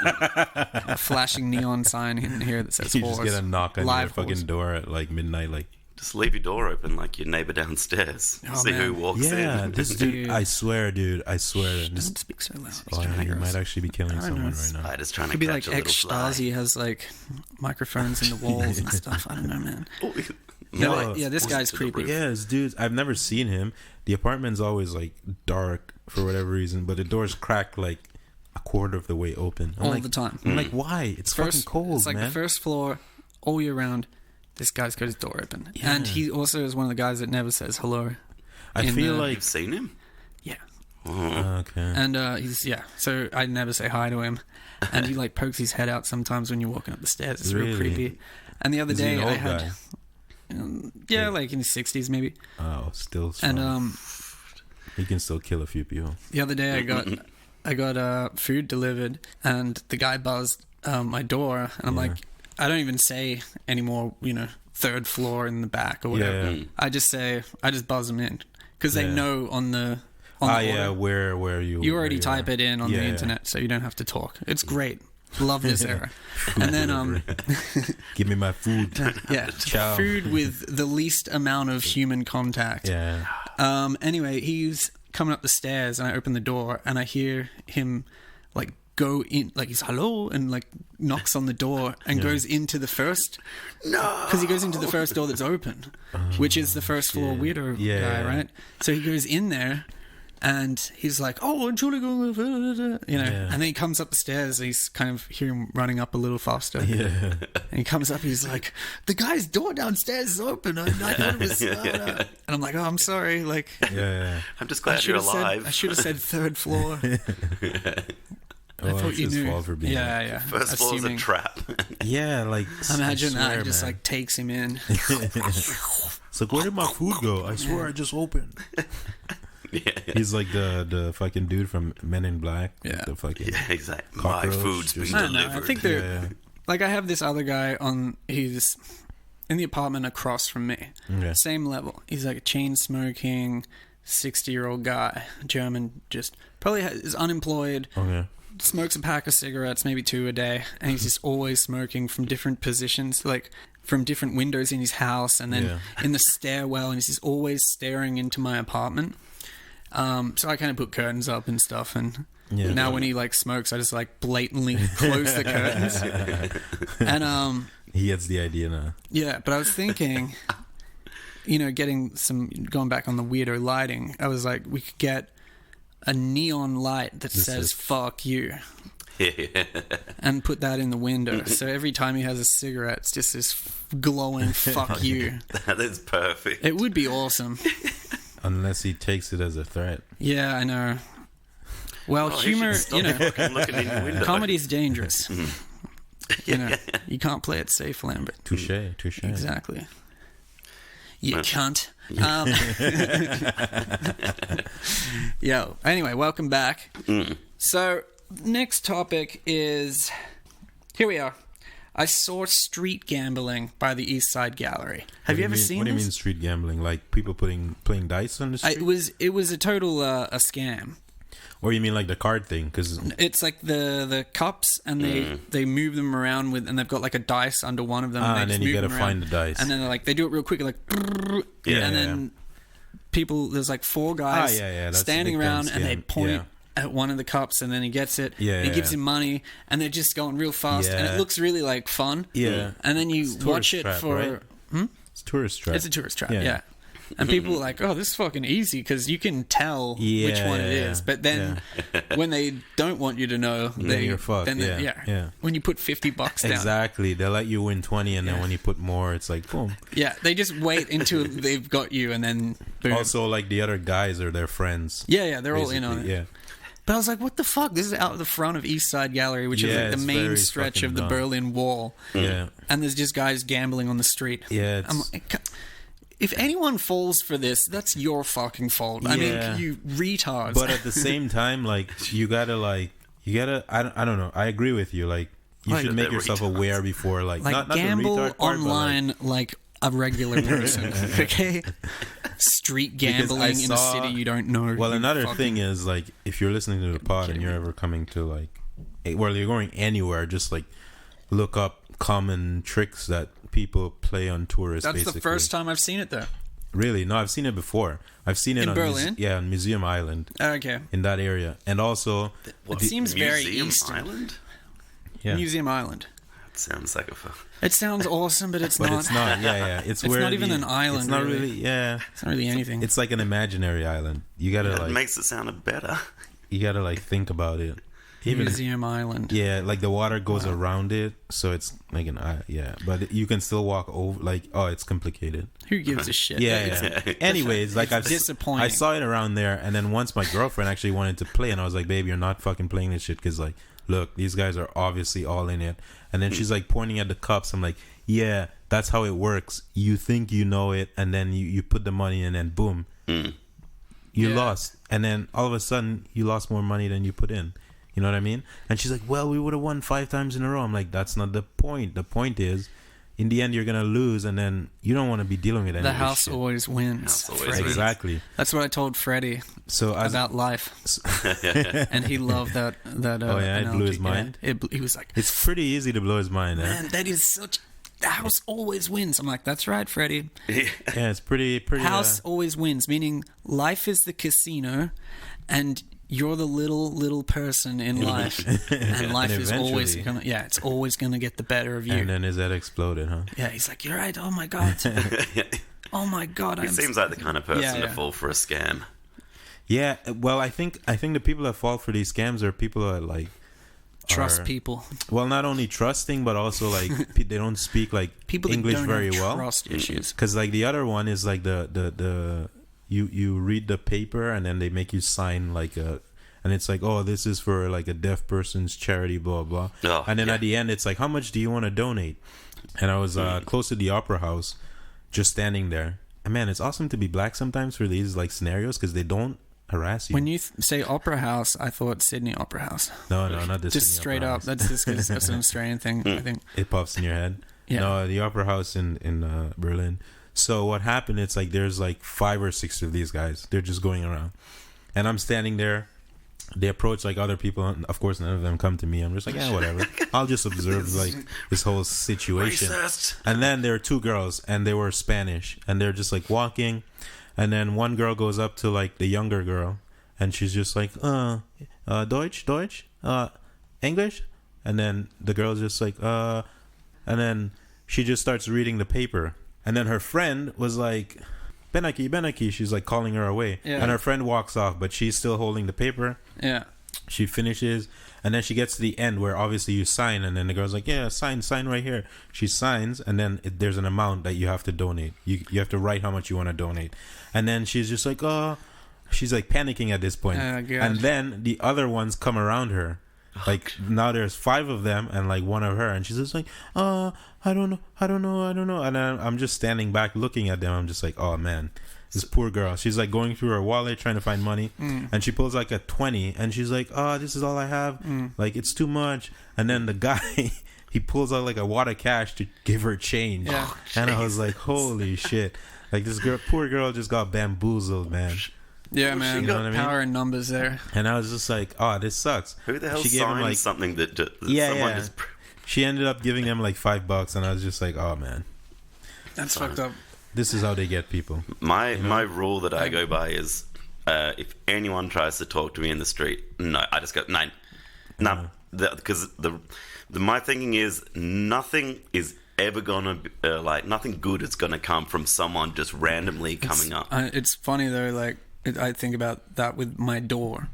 A flashing neon sign in here that says You whores. just get a knock on your Live fucking whores. door at like midnight, like. Just leave your door open like your neighbor downstairs. Oh, See who man. walks Yeah, in. this Dude. dude. I swear, dude. I swear. This, Don't speak so loud. oh, yeah, you might actually be killing I know. someone right now. Spider's trying to Could be catch like a little fly. Ex-Stasi has like microphones in the walls and stuff. I don't know, man. Oh, Yeah, No, like, yeah, this forced guy's to the creepy. roof. Yes, dudes. I've never seen him. The apartment's always like dark for whatever reason, but the door's cracked like a quarter of the way open. I'm All like, the time. I'm like, why? It's fucking cold, It's like man. the first floor all year round. This guy's got his door open, Yeah. and he also is one of the guys that never says hello. I in, feel uh, like You've seen him? Yeah, okay. and he's So I never say hi to him, and he like pokes his head out sometimes when you're walking up the stairs. It's real Really? creepy. And the other Is he day an I old had, guy? like in his 60s maybe, Oh, still strong. and He can still kill a few people. the other day I got food delivered, and the guy buzzed my door, and I'm Yeah. like, I don't even say anymore, you know, third floor in the back or whatever. Yeah. I just buzz them in because they Yeah. know on the Yeah, order. where you You already type it in on Yeah, the yeah. internet, so you don't have to talk. It's great. Love this era. And then Give me my food. yeah, Ciao. food with the least amount of human contact. Yeah. Anyway, he's coming up the stairs, and I open the door, and I hear him like go in, like he's hello, and like knocks on the door and goes into the first. No, because he goes into the first door that's open, which is the first floor weirdo Yeah. guy, right? So he goes in there, and he's like, "Oh, Entschuldigung," you know, Yeah. and then he comes up the stairs. And he's kind of hear him running up a little faster. Yeah. And he comes up, he's like, the guy's door downstairs is open. I thought it was... And I'm like, oh, I'm sorry. Like, Yeah. I'm just I glad should you're have said, alive. I should have said third floor. I Oh, thought it's you his knew. fault for being Yeah, yeah. First floor's a Assuming. trap. Yeah, like Imagine I that. swear, He just man. like takes him in. It's like, where did my food go? I swear I just opened. yeah, He's like the fucking dude from Men in Black. Yeah. The fucking yeah, exactly. My Cockroach, food's been just- I don't know. delivered. I think they're... Yeah. Like, I have this other guy on... He's in the apartment across from me. Yeah. Same level. He's like a chain-smoking, 60-year-old guy. German, just... Probably is unemployed. Okay. Smokes a pack of cigarettes, maybe 2 a day, and he's just always smoking from different positions, like from different windows in his house, and then in the stairwell, and he's just always staring into my apartment. So I kind of put curtains up and stuff, and Yeah. now when he like smokes, I just like blatantly close the curtains. And He gets the idea now. yeah, but I was thinking, you know, going back on the weirdo lighting, I was like, we could get a neon light that says is- fuck you Yeah. and put that in the window. So every time he has a cigarette, it's just this glowing fuck you. That is perfect. It would be awesome. Unless he takes it as a threat. Yeah, I know. Well, Oh, he humor, should stop you know, fucking looking in your window. comedy's dangerous. You know, you can't play it safe, Lambert. Touche. Exactly. You cunt. Yo. Anyway, welcome back. So, next topic is... Here we are. I saw street gambling by the East Side Gallery. Have you ever seen What do you this? mean street gambling? Like people playing dice on the street? It was a total a scam. Or you mean like the card thing? Because It's like the cups, and they move them around with, and they've got like a dice under one of them, and, they and just then you move gotta them around. find the dice. And then they're like they do it real quick, like, Yeah, and then people, there's like four guys that's standing a big time around, and they scam. point at one of the cups, and then he gets it. Yeah, and he gives yeah. him money, and they're just going real fast, and Yeah. it looks really like fun. Yeah. And then you It's watch tourist it trap, for. right? It's tourist trap. It's a tourist trap, Yeah. yeah. And people are like, "Oh, this is fucking easy," because you can tell which one it is. But then when they don't want you to know, you're fucked. Yeah. When you put $50 down, Exactly. They let you win 20, and then when you put more, it's like boom. yeah, they just wait until they've got you, and then boom. Also, like the other guys are their friends. yeah, they're all in on it. basically, Yeah. But I was like, "What the fuck?" This is out the front of East Side Gallery, which is Yeah, like the it's main very stretch fucking of the dumb. Berlin Wall. Yeah. And there's just guys gambling on the street. Yeah. I'm It's, like, if anyone falls for this, that's your fucking fault. I Yeah. mean, you retards. but at the same time, like you gotta. I don't know. I agree with you. Like you Like should make the yourself retards. aware before, like not gamble the retard part, but, like- online like a regular person, okay? Street gambling I in a saw- city you don't know. Well, you another fucking- thing is like if you're listening to the pod and kidding you're me. ever coming to like, well, you're going anywhere, just like look up common tricks that people play on tourists. That's basically. the first time I've seen it, though. Really? No, I've seen it before. I've seen it In on Berlin? on Museum Island Okay. in that area, and also It seems very Museum Eastern. Island? yeah, Museum Island. That sounds like a It sounds awesome, but it's but not. it's not. Yeah, it's It's where not even an island, It's not really. really. Yeah, It's not really anything. it's like an imaginary island. You gotta That like makes it sound better. you gotta like think about it. Even Museum Island. yeah, like the water goes around it, so it's like an but you can still walk over. Like it's complicated. Who gives a shit? Yeah. Anyways, like It's disappointing. I saw it around there, and then once my girlfriend actually wanted to play, and I was like, "Babe, you're not fucking playing this shit," because like, look, these guys are obviously all in it. And then she's like pointing at the cups. I'm like, "Yeah, that's how it works. You think you know it, and then you put the money, and then boom, you Yeah. lost, and then all of a sudden you lost more money than you put in." You know what I mean? And she's like, "Well, we would have won 5 times in a row." I'm like, "That's not the point. The point is, in the end, you're gonna lose, and then you don't want to be dealing with any The of this house shit." always wins. House always Freddie. wins. Exactly. That's what I told Freddie So as about life, and he loved that. Oh, yeah, it blew his analogy. mind? Yeah, he was like, it's pretty easy to blow his mind. Eh? "Man, that is such. The house always wins." I'm like, "That's right, Freddie. Yeah, it's pretty. House always wins." Meaning, life is the casino, and you're the little person in life, and life And is always eventually- gonna. It's always gonna get the better of you. And then his head exploded, huh? Yeah, he's like, "You're right. Oh my god. Oh my god." He seems like the kind of person Yeah, to yeah. fall for a scam. Yeah. Well, I think the people that fall for these scams are people that like Trust are- people. Well, not only trusting, but also like they don't speak like People that English don't very have well. trust issues. Because like the other one is like the you read the paper and then they make you sign like a. And it's like, oh, this is for like a deaf person's charity, blah blah. Oh, and then yeah. at the end, it's like, how much do you want to donate? And I was close to the Opera House, just standing there. And man, it's awesome to be black sometimes for these like scenarios because they don't harass you. When you say Opera House, I thought Sydney Opera House. no, not this. Just Sydney straight Opera up. House. That's just because it's an Australian thing, I think. It pops in your head. Yeah. No, the Opera House in Berlin. So what happened? It's like there's like 5 or 6 of these guys. They're just going around, and I'm standing there. They approach like other people, and of course none of them come to me. I'm just like, yeah, whatever. I'll just observe like this whole situation. Racist. And then there are 2 girls, and they were Spanish, and they're just like walking, and then one girl goes up to like the younger girl, and she's just like, Deutsch, English, and then the girl's just like, and then she just starts reading the paper, and then her friend was like, Benaki, she's like calling her away, Yeah. and her friend walks off, but she's still holding the paper. Yeah. She finishes, and then she gets to the end where obviously you sign, and then the girl's like, yeah, sign right here. She signs, and then there's an amount that you have to donate. You have to write how much you want to donate. And then she's just like, oh, she's like panicking at this point. Oh, God. And then the other ones come around her. Like now there's 5 of them and like one of her, and she's just like, I don't know. And I'm just standing back looking at them. I'm just like, oh man, this poor girl. She's like going through her wallet trying to find money, and she pulls like a 20, and she's like, oh, this is all I have. Like it's too much. And then the guy, he pulls out like a wad of cash to give her change. Yeah. And I was like, holy shit. Like this poor girl just got bamboozled, man. Yeah, man. You know what I mean? Power in numbers there. And I was just like, oh, this sucks. Who the hell She gave him, signed like- something that someone Yeah. just... She ended up giving them like $5, and I was just like, oh man, That's fucked up. this is how they get people. My rule that I go by is if anyone tries to talk to me in the street, no, I just go no, because my thinking is nothing is ever gonna nothing good is gonna come from someone just randomly coming up. It's funny though. Like I think about that with my door.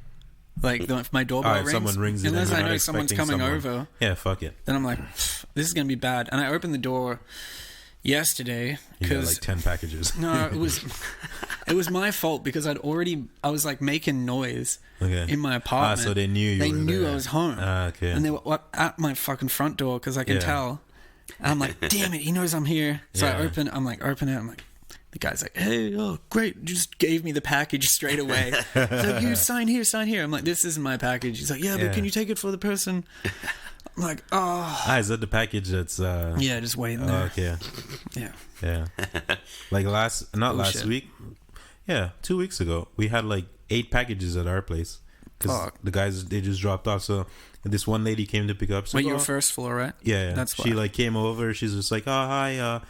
Like if my doorbell Alright, rings, someone rings it and unless you're I not know someone's expecting coming someone. over, Yeah, fuck it. then I'm like, this is gonna be bad. And I opened the door yesterday You got because like 10 packages. no, it was my fault because I was like making noise Okay. in my apartment. So they knew you They were knew there. I was home. Okay. And they were at my fucking front door because I can Yeah. tell. And I'm like, damn it, he knows I'm here. So I Yeah. open it. I'm like, the guy's like, hey, oh, great. Just gave me the package straight away. He's like, you sign here, sign here. I'm like, this isn't my package. He's like, yeah, but Yeah. can you take it for the person? I'm like, oh. Is that the package that's... Yeah, just waiting there. okay. Yeah. Yeah. Like last Bullshit. week. Yeah, 2 weeks ago. We had like 8 packages at our place. Because Fuck. the guys, they just dropped off. So this one lady came to pick up. So, Wait, you're first floor, right? Yeah. That's she why. like came over. She's just like, oh, hi.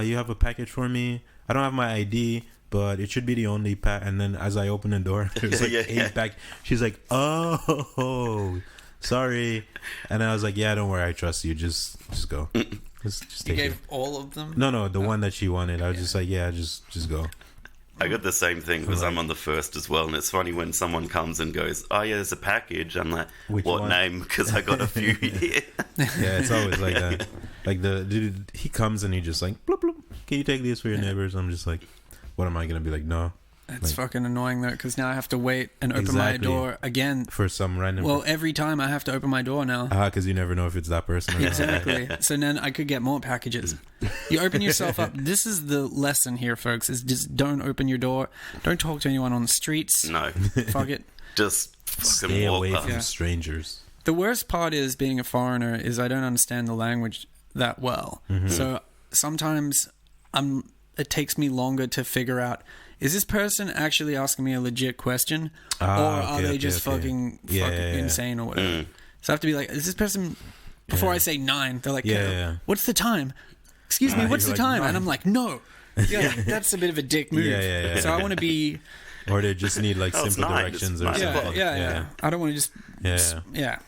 You have a package for me. I don't have my ID, but it should be the only pack. And then as I open the door, there's like Yeah, 8 yeah. pack. She's like, oh, sorry. And I was like, yeah, don't worry. I trust you. Just go. Just You take it. gave all of them? No, the one that she wanted. I was just like, yeah, just go. I got the same thing because I'm on the first as well, and it's funny when someone comes and goes, "Oh yeah, there's a package." I'm like, Which "What one?" name?" Because I got a few here. Yeah, it's always like that. Like the dude, he comes and he just like, bloop, bloop. Can you take these for your neighbors? I'm just like, what am I gonna be like? No, It's Like- fucking annoying though, because now I have to wait and open my Exactly. door again. for some random. Well, every time I have to open my door now. because you never know if it's that person. Or not. Exactly. So then I could get more packages. You open yourself up. This is the lesson here, folks, is just don't open your door. Don't talk to anyone on the streets. No, Fuck it. just fucking Stay walk away up. from Yeah. strangers. The worst part is being a foreigner is I don't understand the language that well. So sometimes it takes me longer to figure out, is this person actually asking me a legit question? Or are okay, they okay, just okay. fucking Yeah, yeah, yeah. insane or whatever? So I have to be like, is this person... Before I say 9, they're like, Yeah. what's the time? Excuse me, what's the you're like, time? 9. And I'm like, no. Yeah, that's a bit of a dick move. Yeah. So I want to be... Or they just need like Oh, it's simple 9. directions It's or 9 something. Yeah. I don't want to just... Yeah. Yeah.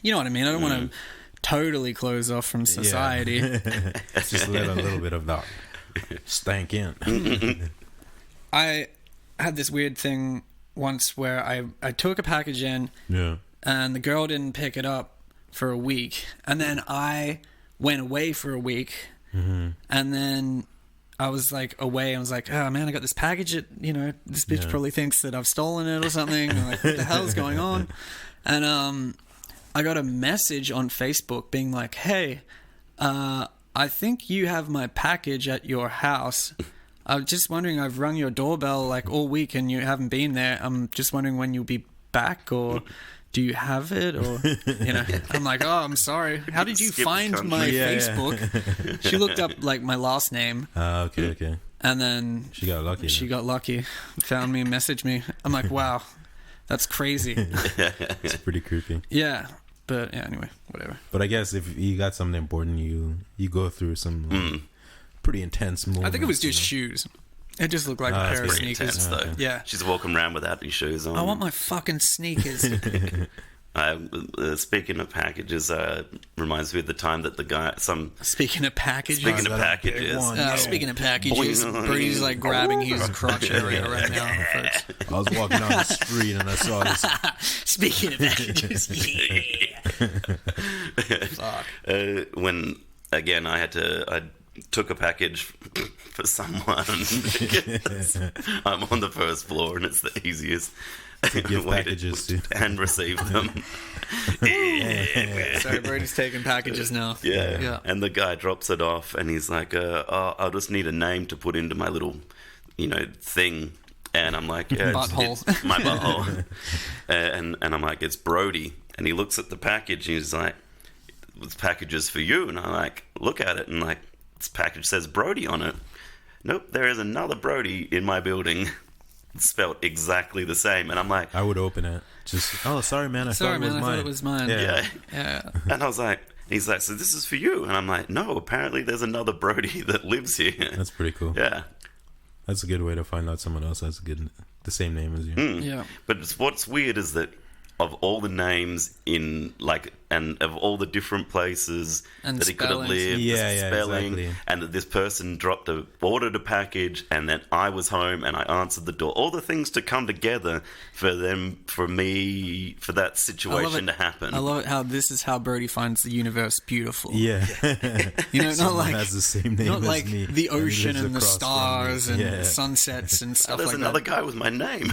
You know what I mean? I don't want to totally close off from society. Just let a little bit of that stank in. I had this weird thing once where I took a package in Yeah. and the girl didn't pick it up for a week. And then I went away for a week. And then I was like away. I was like, oh man, I got this package. This bitch Yeah. probably thinks that I've stolen it or something. I'm like, what the hell is going on? And I got a message on Facebook being like, hey, I think you have my package at your house. I was just wondering, I've rung your doorbell like all week and you haven't been there. I'm just wondering when you'll be back, or do you have it? Or, I'm like, oh, I'm sorry. How did you Skip the find country. my Yeah. Facebook? She looked up like my last name Okay. and then She got lucky. she then. got lucky, found me, messaged me. I'm like, wow, that's crazy. It's pretty creepy. Yeah. But yeah, anyway, whatever. But I guess if you got something important, you go through some like, pretty intense moments. I think it was you just know? shoes. It just looked like Ah, a that's pair of Pretty sneakers. intense though. Yeah. She's walking around without any shoes on. I want my fucking sneakers. Speaking of packages, reminds me of the time that the guy, Speaking of packages. speaking of that big packages, one. Yeah. Speaking of packages, Boing. Brady's like grabbing his crotch area right now, folks. I was walking down the street and I saw this. Speaking of packages, Fuck. when again I took a package for someone. I'm on the first floor and it's the easiest To give way packages to. and receive them. Sorry, Brady's taking packages now. Yeah. Yeah. And the guy drops it off and he's like, I'll just need a name to put into my little, thing. And I'm like, yeah, Butthole. it's my butthole. and I'm like, it's Brody. And he looks at the package and he's like, this package is for you. And I like look at it and like, this package says Brody on it. Nope, there is another Brody in my building. Spelled exactly the same. And I'm like, I would open it. Just, oh, sorry, man. I thought it was mine. yeah. Yeah. And I was like, he's like, so this is for you. And I'm like, no, apparently there's another Brody that lives here. That's pretty cool. Yeah. That's a good way to find out someone else has the same name as you. Yeah. But what's weird is that of all the names in like, and of all the different places And that he could have spellings. lived, Yeah, the yeah, spelling, exactly. and that this person ordered a package, and then I was home and I answered the door. All the things to come together for that situation to happen. I love it how this is how Brody finds the universe beautiful. Yeah. You know, not Someone like has the same name not as like me, the and he ocean lives and the across from me. stars and Yeah. sunsets and Oh, stuff there's like another that. guy with my name.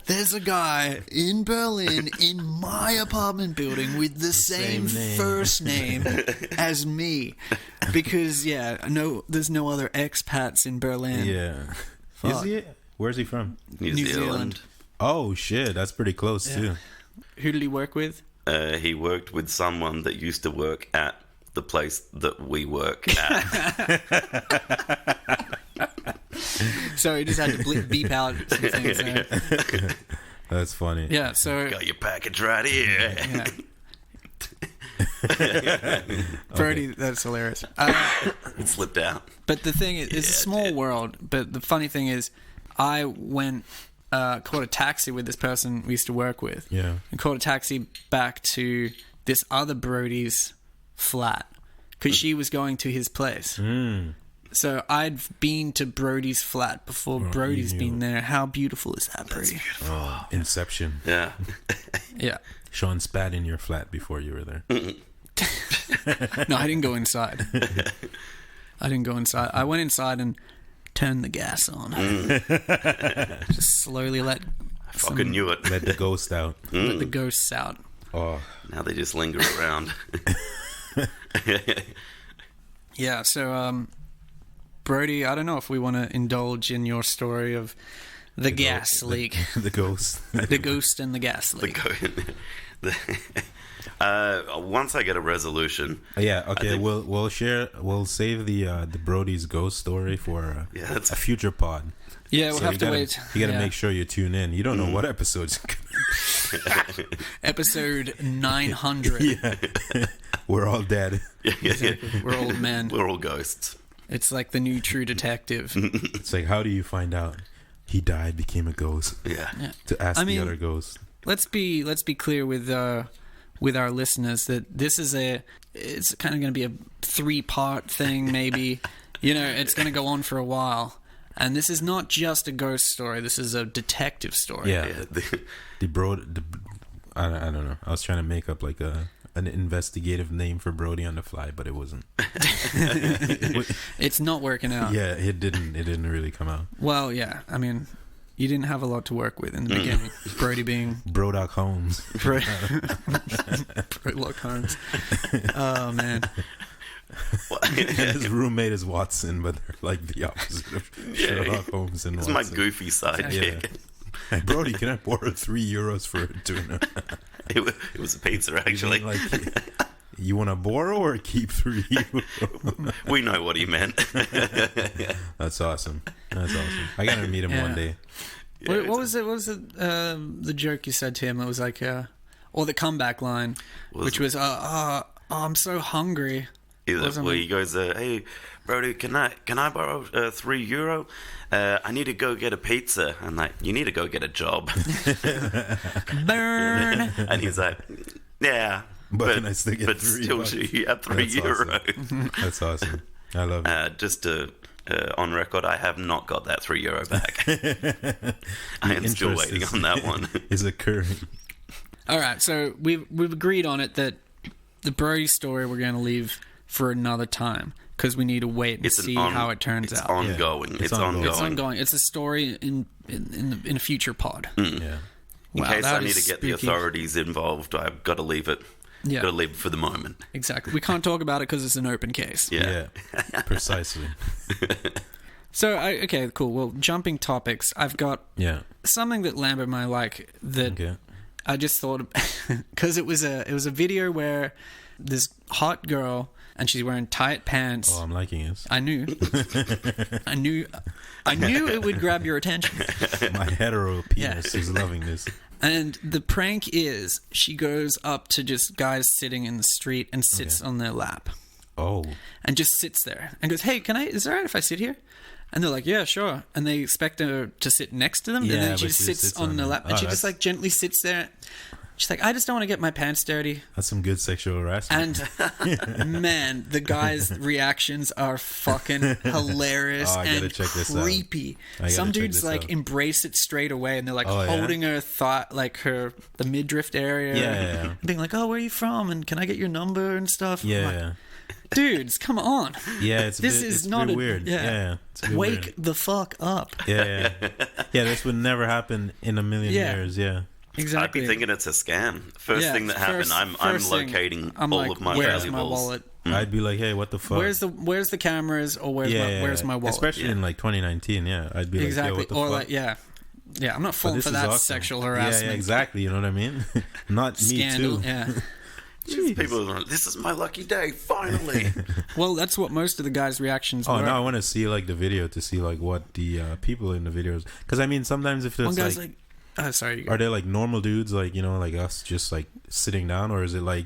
There's a guy in Berlin in my apartment building with the same name. first name as me. Because there's no other expats in Berlin. Yeah. Fuck. Is he? Where's he from? New New Zealand. Zealand. Oh shit, that's pretty close too. Who did he work with? He worked with someone that used to work at the place that we work at. So he just had to beep out some things there. That's funny. Yeah, so Got your package right here. yeah. Brody, that's hilarious. It slipped out. But the thing is, it's a small world. But the funny thing is, I went, caught a taxi with this person we used to work with. Yeah. And caught a taxi back to this other Brody's flat because she was going to his place. So I'd been to Brody's flat before Brody's you been there. How beautiful is that, Brody? Oh, Inception. Yeah. Yeah. Sean spat in your flat before you were there. No, I didn't go inside. I went inside and turned the gas on. Just slowly let Fucking knew it. Let the ghost out. the ghosts out. Oh, Now they just linger around. Yeah, so Brody, I don't know if we want to indulge in your story of the gas leak. the ghost. The ghost and the gas leak. Once I get a resolution, Yeah. Okay. think- We'll save the Brody's ghost story for Yeah, that's- a future pod. Yeah, we'll So have you to gotta, wait. You got to Yeah. make sure you tune in. You don't know what episodes. Episode 900. Yeah. We're all dead. We're old men. we're all ghosts. It's like the new True Detective. It's like, how do you find out he died, became a ghost? Yeah. Yeah. To ask I the mean- other ghosts. Let's be clear with our listeners that this is it's kind of going to be a 3-part thing, maybe. You know, it's going to go on for a while. And this is not just a ghost story. This is a detective story. Yeah. Yeah. I don't know. I was trying to make up like an investigative name for Brody on the fly, but it wasn't. It's not working out. Yeah, it didn't really come out. Well, yeah. I mean, you didn't have a lot to work with in the beginning. Brody being Brodock Holmes. Brodock Holmes. Oh, man. His roommate is Watson, but they're like the opposite of Sherlock Holmes and It's Watson. my goofy sidekick. Yeah. Hey, Brody, can I borrow €3 for a tuna? It was a pizza, actually. Like, you want to borrow or keep €3? We know what he meant. That's awesome. That's awesome. I gotta meet him Yeah. one day. What was it? What was it? The joke you said to him? It was like, or the comeback line, which was, I'm so hungry. Well, he goes, "Hey, Brody, can I borrow €3? I need to go get a pizza." I'm like, "You need to go get a job." Burn. And he's like, "Yeah, But can I still get but €3? still, you have €3." Awesome. That's awesome. I love it. Just on record, I have not got that €3 back. I am still Interest waiting on that one. Is occurring. All right, so we've agreed on it that the Brody story we're going to leave for another time because we need to wait and see how it turns out. Ongoing. Yeah, It's it's ongoing. It's ongoing. It's a story in a future pod. Yeah. In Wow, case that I need is to get the spooky. authorities involved, I've got to leave it. Yeah. Got to leave it for the moment. Exactly. We can't talk about it because it's an open case. Yeah. Yeah. Precisely. So, okay, cool. Well, jumping topics, I've got Yeah. something that Lambert might like that Okay. I just thought because it was a video where this hot girl, and she's wearing tight pants. Oh, I'm liking this. I knew. I knew it would grab your attention. My hetero penis is loving this. And the prank is she goes up to just guys sitting in the street and sits on their lap. Oh. And just sits there and goes, "Hey, is it all right if I sit here?" And they're like, "Yeah, sure." And they expect her to sit next to them. Yeah, and then she but just she sits sits on on their them. lap. And Oh, she just that's- like gently sits there. She's like, "I just don't want to get my pants dirty." That's some good sexual harassment. And man, the guys' reactions are fucking hilarious Oh, I gotta and check this out. creepy. I gotta Some check dudes this like out. embrace it straight away, and they're like Oh, yeah? holding her thought, like the midriff area, Yeah. being like, "Oh, where are you from? And can I get your number and stuff?" I'm like, Yeah. dudes, come on. Yeah, it's This bit, is it's not bit a- weird. yeah. Yeah. It's a bit Wake weird. the fuck up. Yeah. Yeah, this would never happen in a million Yeah. years. Yeah. Exactly. I'd be thinking it's a scam. First Yeah, thing that happened, I'm first thing, locating I'm all like, of my where's valuables. my wallet? I'd be like, hey, what the fuck? Where's the cameras, or where's my wallet? Especially in like 2019, yeah. I'd be Exactly. like, yo, what the Or fuck? like, yeah, I'm not But falling this for is that awesome. sexual harassment. Yeah, exactly. You know what I mean? Not Scandal. me too. Yeah. Jeez. People are like, "This is my lucky day, finally." Well, that's what most of the guys' reactions Oh, were. now I want to see like the video to see like what the people in the videos. Because I mean, sometimes if One it's guy's like, like, "Oh, sorry." You go. are they like normal dudes like like us just like sitting down, or is it like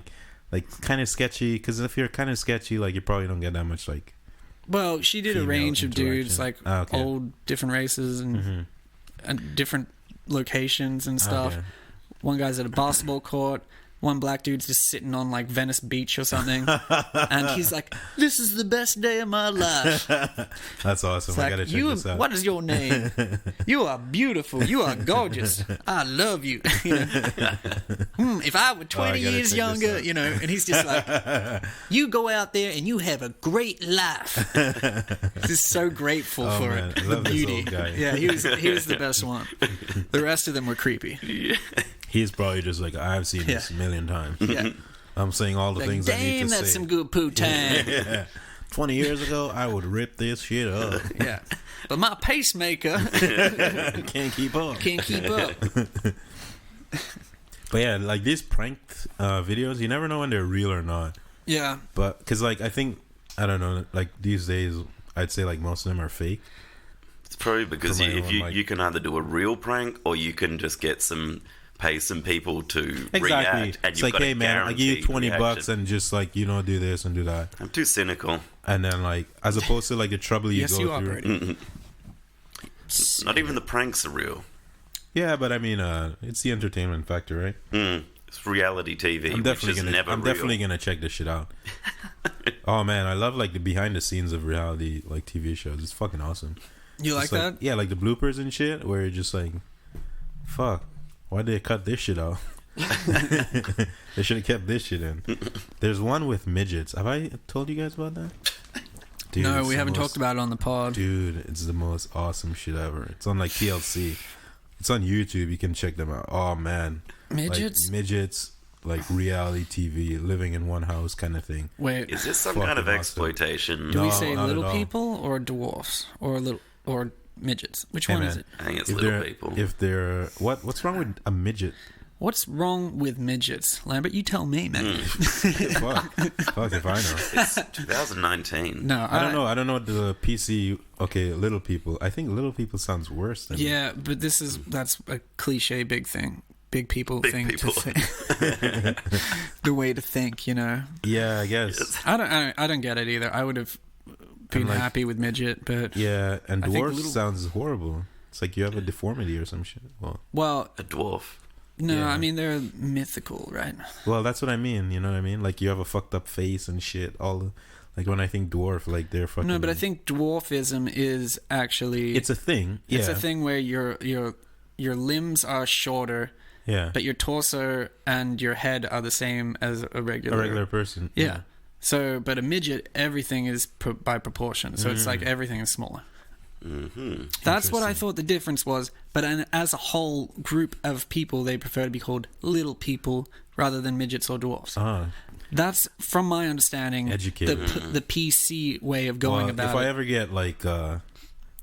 kind of sketchy? Because if you're kind of sketchy, like you probably don't get that much like. Well, she did a female range of dudes, like interaction. Ah, okay. old different races and different locations and stuff. Okay. One guy's at a basketball court. One black dude's just sitting on like Venice Beach or something, and he's like, "This is the best day of my life." That's awesome. It's I like, gotta check this out. what is your name? You are beautiful. You are gorgeous. I love you. You know? If I were 20 gotta years check this younger, out. and he's just like, "You go out there and you have a great life." Just so grateful Oh, for man. it. I love The this beauty. old guy. Yeah, he was the best one. The rest of them were creepy. He's probably just like, I've seen this a million times. Yeah. I'm saying all the Like, things I need damn, to that's say. some good poo time. Yeah. 20 years ago, I would rip this shit up. Yeah. But my pacemaker Can't keep up. can't keep up. But yeah, like these pranked videos, you never know when they're real or not. Yeah. But because like I think I don't know, like these days, I'd say like most of them are fake. It's probably because For my if own, you like- you can either do a real prank or you can just pay some people to Exactly. react, and It's you've like, got a hey man, I give you guaranteed 20 bucks reaction. and just like do this and do that, I'm too cynical. and then like as opposed to like the trouble you Yes, go you through. operated. Not even the pranks are real. Yeah, but I mean, it's the entertainment factor, right? It's reality TV, I'm which is never real. definitely gonna check this shit out. Oh man, I love like the behind the scenes of reality like TV shows. It's fucking awesome. You like It's that? Yeah, like the bloopers and shit, where you're just like, fuck, why did they cut this shit out? They should have kept this shit in. There's one with midgets. Have I told you guys about that? Dude, No, it's we the haven't most- talked about it on the pod. Dude, it's the most awesome shit ever. It's on like TLC. It's on YouTube. You can check them out. Oh man, Midgets? like, midgets, like reality TV, living in one house kind of thing. Wait, Is this some Fucking kind of awesome. exploitation? do we No, say not at little all. people or dwarfs or midgets? Which Hey, one man. is it? I think it's If little they're, people. if they're what's wrong with a midget? What's wrong with midgets, Lambert? You tell me, man. Fuck if I know. It's 2019. No, I don't know. I don't know what the PC. Okay, little people. I think little people sounds worse than Yeah, but that's a cliche big thing. Big people Big thing people. to think. The way to think, Yeah, I guess. I don't get it either. I would have been like- happy with midget, but Yeah, and I think dwarf little- sounds horrible. It's like you have a deformity or some shit. well, A dwarf. no, Yeah. I mean they're mythical, right? Well, that's what I mean. You know what I mean? Like you have a fucked up face and shit. Like when I think dwarf, like they're fucking. No, but I think dwarfism is actually it's a thing. Yeah, it's a thing where your limbs are shorter, Yeah, but your torso and your head are the same as a regular. a regular person. Yeah. So, but a midget, everything is by proportion. So it's Mm. like everything is smaller. Mm-hmm. That's what I Interesting. thought the difference was. But as a whole group of people, they prefer to be called little people rather than midgets or dwarfs. Ah, That's, from my understanding, Educated. the PC way of going well, about if I it. ever get like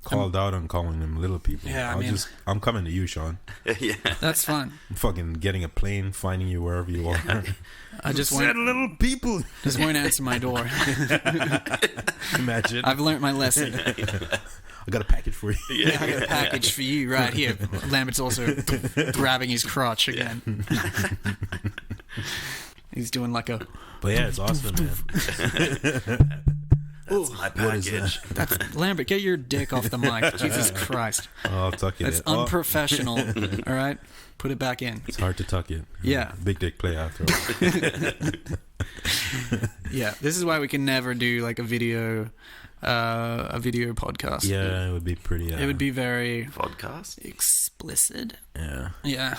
called out on calling them little people. Yeah, I'm coming to you, Sean. Yeah. That's fun. I'm fucking getting a plane, finding you wherever you are. I just Said won't, little people. just won't answer my door. Imagine. I've learned my lesson. I got a package for you. Yeah, I got a package for you right here. Lambert's also grabbing his crotch again. He's doing like a... But yeah, it's awesome, man. That's my package. That's Lambert, get your dick off the mic. Jesus Christ. Oh, I'll tuck it That's in. Oh, unprofessional. All right? Put it back in. it's hard to tuck it. Yeah. Big dick play after all. Yeah. This is why we can never do like a video podcast. Yeah, it would be pretty. It would be very Vodcast? explicit. Yeah. Yeah.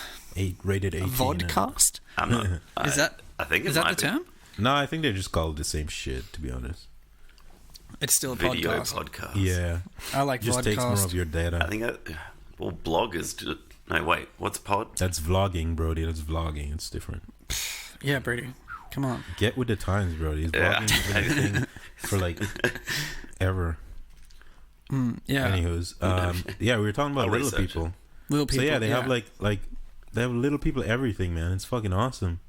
Rated 18. Vodcast? I'm not. Is that I think it is that might the be term? No, I think they just call it the same shit, to be honest. It's still a Video podcast. podcast. Yeah. I like Just takes more vodcast. of your data. I think well, bloggers do. No, wait. What's pod? That's vlogging, Brody. That's vlogging. It's different. Yeah, Brady. Come on. Get with the times, Brody. Yeah. Vlogging has been a thing for like ever. Yeah. Anywho's, yeah, we were talking about I'll little research people. Little people. So yeah, they have like they have little people everything, man. It's fucking awesome.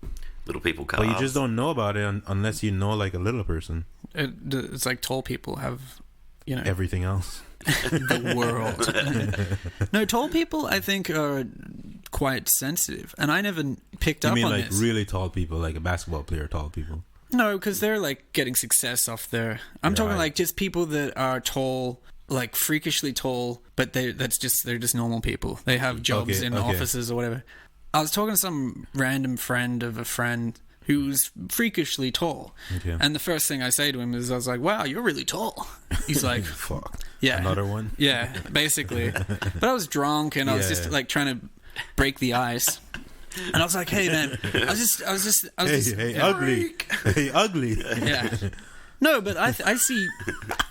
Little people cars. But you just don't know about it unless you know like a little person. It's like tall people have, you know, Everything else. the world. No, tall people I think are quite sensitive, and I never picked You up mean on like this. really tall people, like a basketball player tall people? No, because they're like getting success off their. I'm talking Right. like just people that are tall, like freakishly tall, but they're just normal people. They have jobs Okay, in okay. offices or whatever. I was talking to some random friend of a friend who's freakishly tall, Okay. and the first thing I say to him is, I was like, "Wow, you're really tall." He's like, Fuck. "Yeah, Another one? yeah, basically." But I was drunk and I was Yeah. just like trying to break the ice. And I was like, "Hey man, I was just Hey, yeah. ugly. Hey, ugly. Yeah. No, but I see.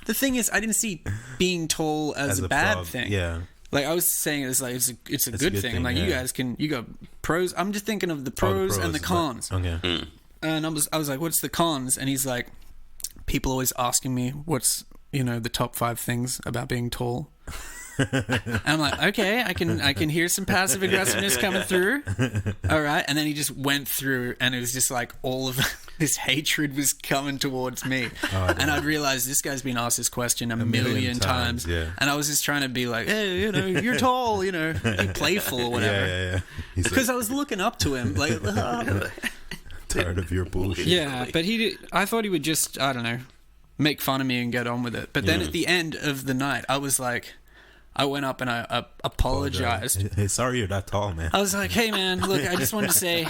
The thing is, I didn't see being tall as a bad prob- thing. Yeah. Like I was saying, it's like it's a good thing. I'm like, yeah. you guys you got pros. I'm just thinking of the pros, and the but- cons. Okay. And I was like, what's the cons? And he's like, people always asking me what's the top 5 things about being tall. And I'm like, okay, I can hear some passive aggressiveness coming through. All right, and then he just went through, and it was just like all of this hatred was coming towards me, and I realized this guy's been asked this question a million times, yeah. and I was just trying to be like, hey, you're tall, be playful or whatever, Yeah. He's because I was looking up to him, like, tired of your bullshit. yeah, but I thought he would just, I don't know, make fun of me and get on with it. But then at the end of the night, I was like, I went up and I apologized. Hey, sorry you're that tall, man. I was like, hey man, look, I just wanted to say,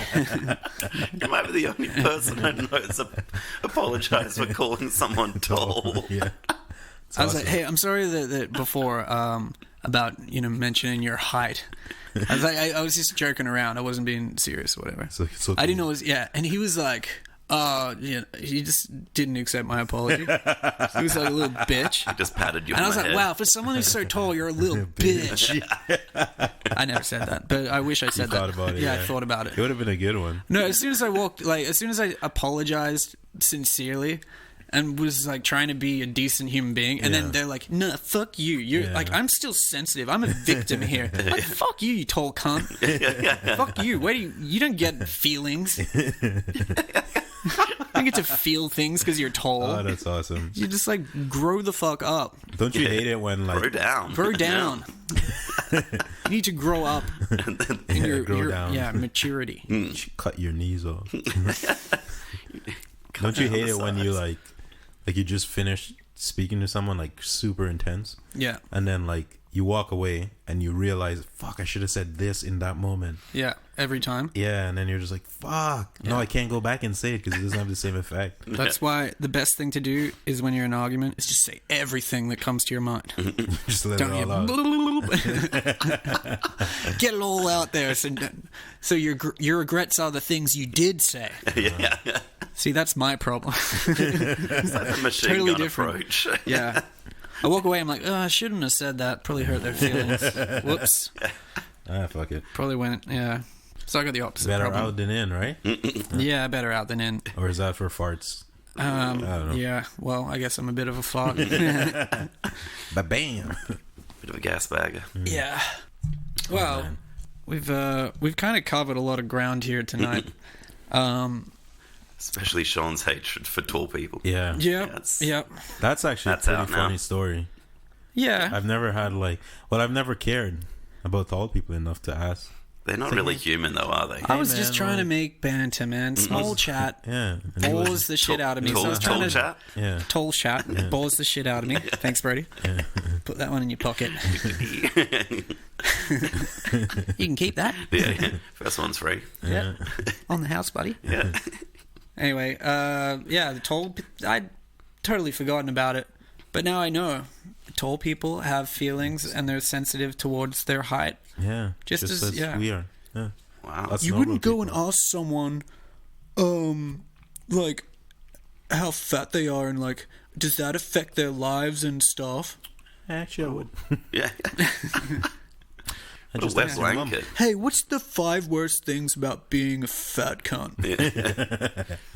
You might be the only person I know that's apologized for calling someone tall. Yeah. I was like, hey, I'm sorry that before about mentioning your height. I was like, I was just joking around. I wasn't being serious or whatever. So I didn't know it was, and he was like, he just didn't accept my apology. He was like a little bitch. Just patted you And I on was the like, head. wow, for someone who's so tall, you're a little bitch. I never said that, but I wish I said that. thought about it, Yeah, I yeah. thought about it. It would have been a good one. No, as soon as I apologized sincerely and was like trying to be a decent human being, and Yeah. then they're like, "No, fuck you. You're Yeah. like, I'm still sensitive. I'm a victim here. Like, fuck you, you tall cunt. Fuck you. Where do you don't get feelings? You don't get to feel things because you're tall. Oh, that's awesome. You just like grow the fuck up. Don't you hate it when like Grow down. Grow down. You need to grow up in your grow down. yeah, maturity. cut your knees off? Don't you hate it when you like you just finish speaking to someone like super intense, Yeah. and then like you walk away and you realize, fuck, I should have said this in that moment. Yeah. Every time. Yeah, and then you're just like, fuck, no, I can't go back and say it because it doesn't have the same effect. That's why the best thing to do is when you're in an argument is just say everything that comes to your mind. Just let Don't it all out. Get it all out there. So your regrets are the things you did say. Yeah. See, that's my problem. It's like a machine Totally gun different. approach. Yeah. I walk away, I'm like, oh, I shouldn't have said that. Probably hurt their feelings. Whoops. Ah, fuck it. Probably went, yeah. So I got the opposite Better problem. out than in, right? Yeah, better out than in. Or is that for farts? I don't know. Yeah, well, I guess I'm a bit of a fart. Ba bam. Bit of a gas bagger. Yeah. Well, man. we've kind of covered a lot of ground here tonight. Especially Sean's hatred for tall people. Yeah. Yep. That's actually That's a pretty out now. funny story. Yeah. I've never had I've never cared about tall people enough to ask. They're not really human, though, are they? I was Hey, just man, trying to like- make banter, man. Small chat. Yeah. And he Balls was- the shit out of me. Tall, So I was trying tall to chat. Yeah. Tall chat. Balls the shit out of me. Thanks, Brody. Put that one in your pocket. You can keep that. Yeah. First one's free. Yeah. On the house, buddy. Yeah. Anyway, the tall. I'd totally forgotten about it, but now I know. Tall people have feelings and they're sensitive towards their height. Yeah. Just as- yeah. we are. Yeah. Wow. That's You normal wouldn't go people. and ask someone, like, how fat they are and like, does that affect their lives and stuff? Actually, I would. Yeah. I What a wet asked my mum. blanket. Hey, what's the 5 worst things about being a fat cunt?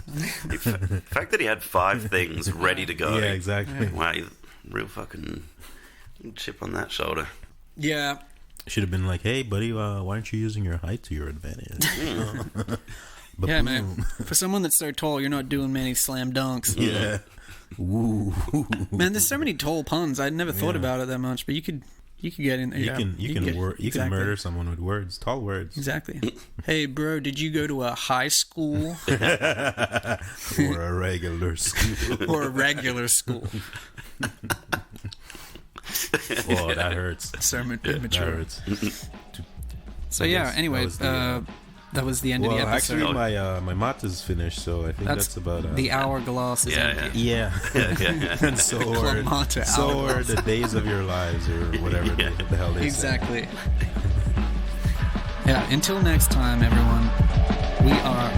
The fact that he had 5 things ready to go. Yeah, exactly. Wow, you real fucking chip on that shoulder. Yeah. Should have been like, hey, buddy, why aren't you using your height to your advantage? But Yeah, boom. man. For someone that's so tall, you're not doing many slam dunks. Yeah. Ooh. Man, there's so many tall puns. I'd never thought about it that much, but you could get in there. You yeah. can get- can exactly. murder someone with words, tall words, Exactly. Hey, bro, did you go to a high school or a regular school. or a regular school? Oh, that hurts. So That immature. hurts. So yeah. That Anyway, was the, that was the end well, of the episode. actually, my mat is finished, so I think that's about the hourglass is Yeah, empty. yeah. Yeah. And so Clamato are the days of your lives, or whatever the hell they say. Exactly. Yeah. Until next time, everyone. We are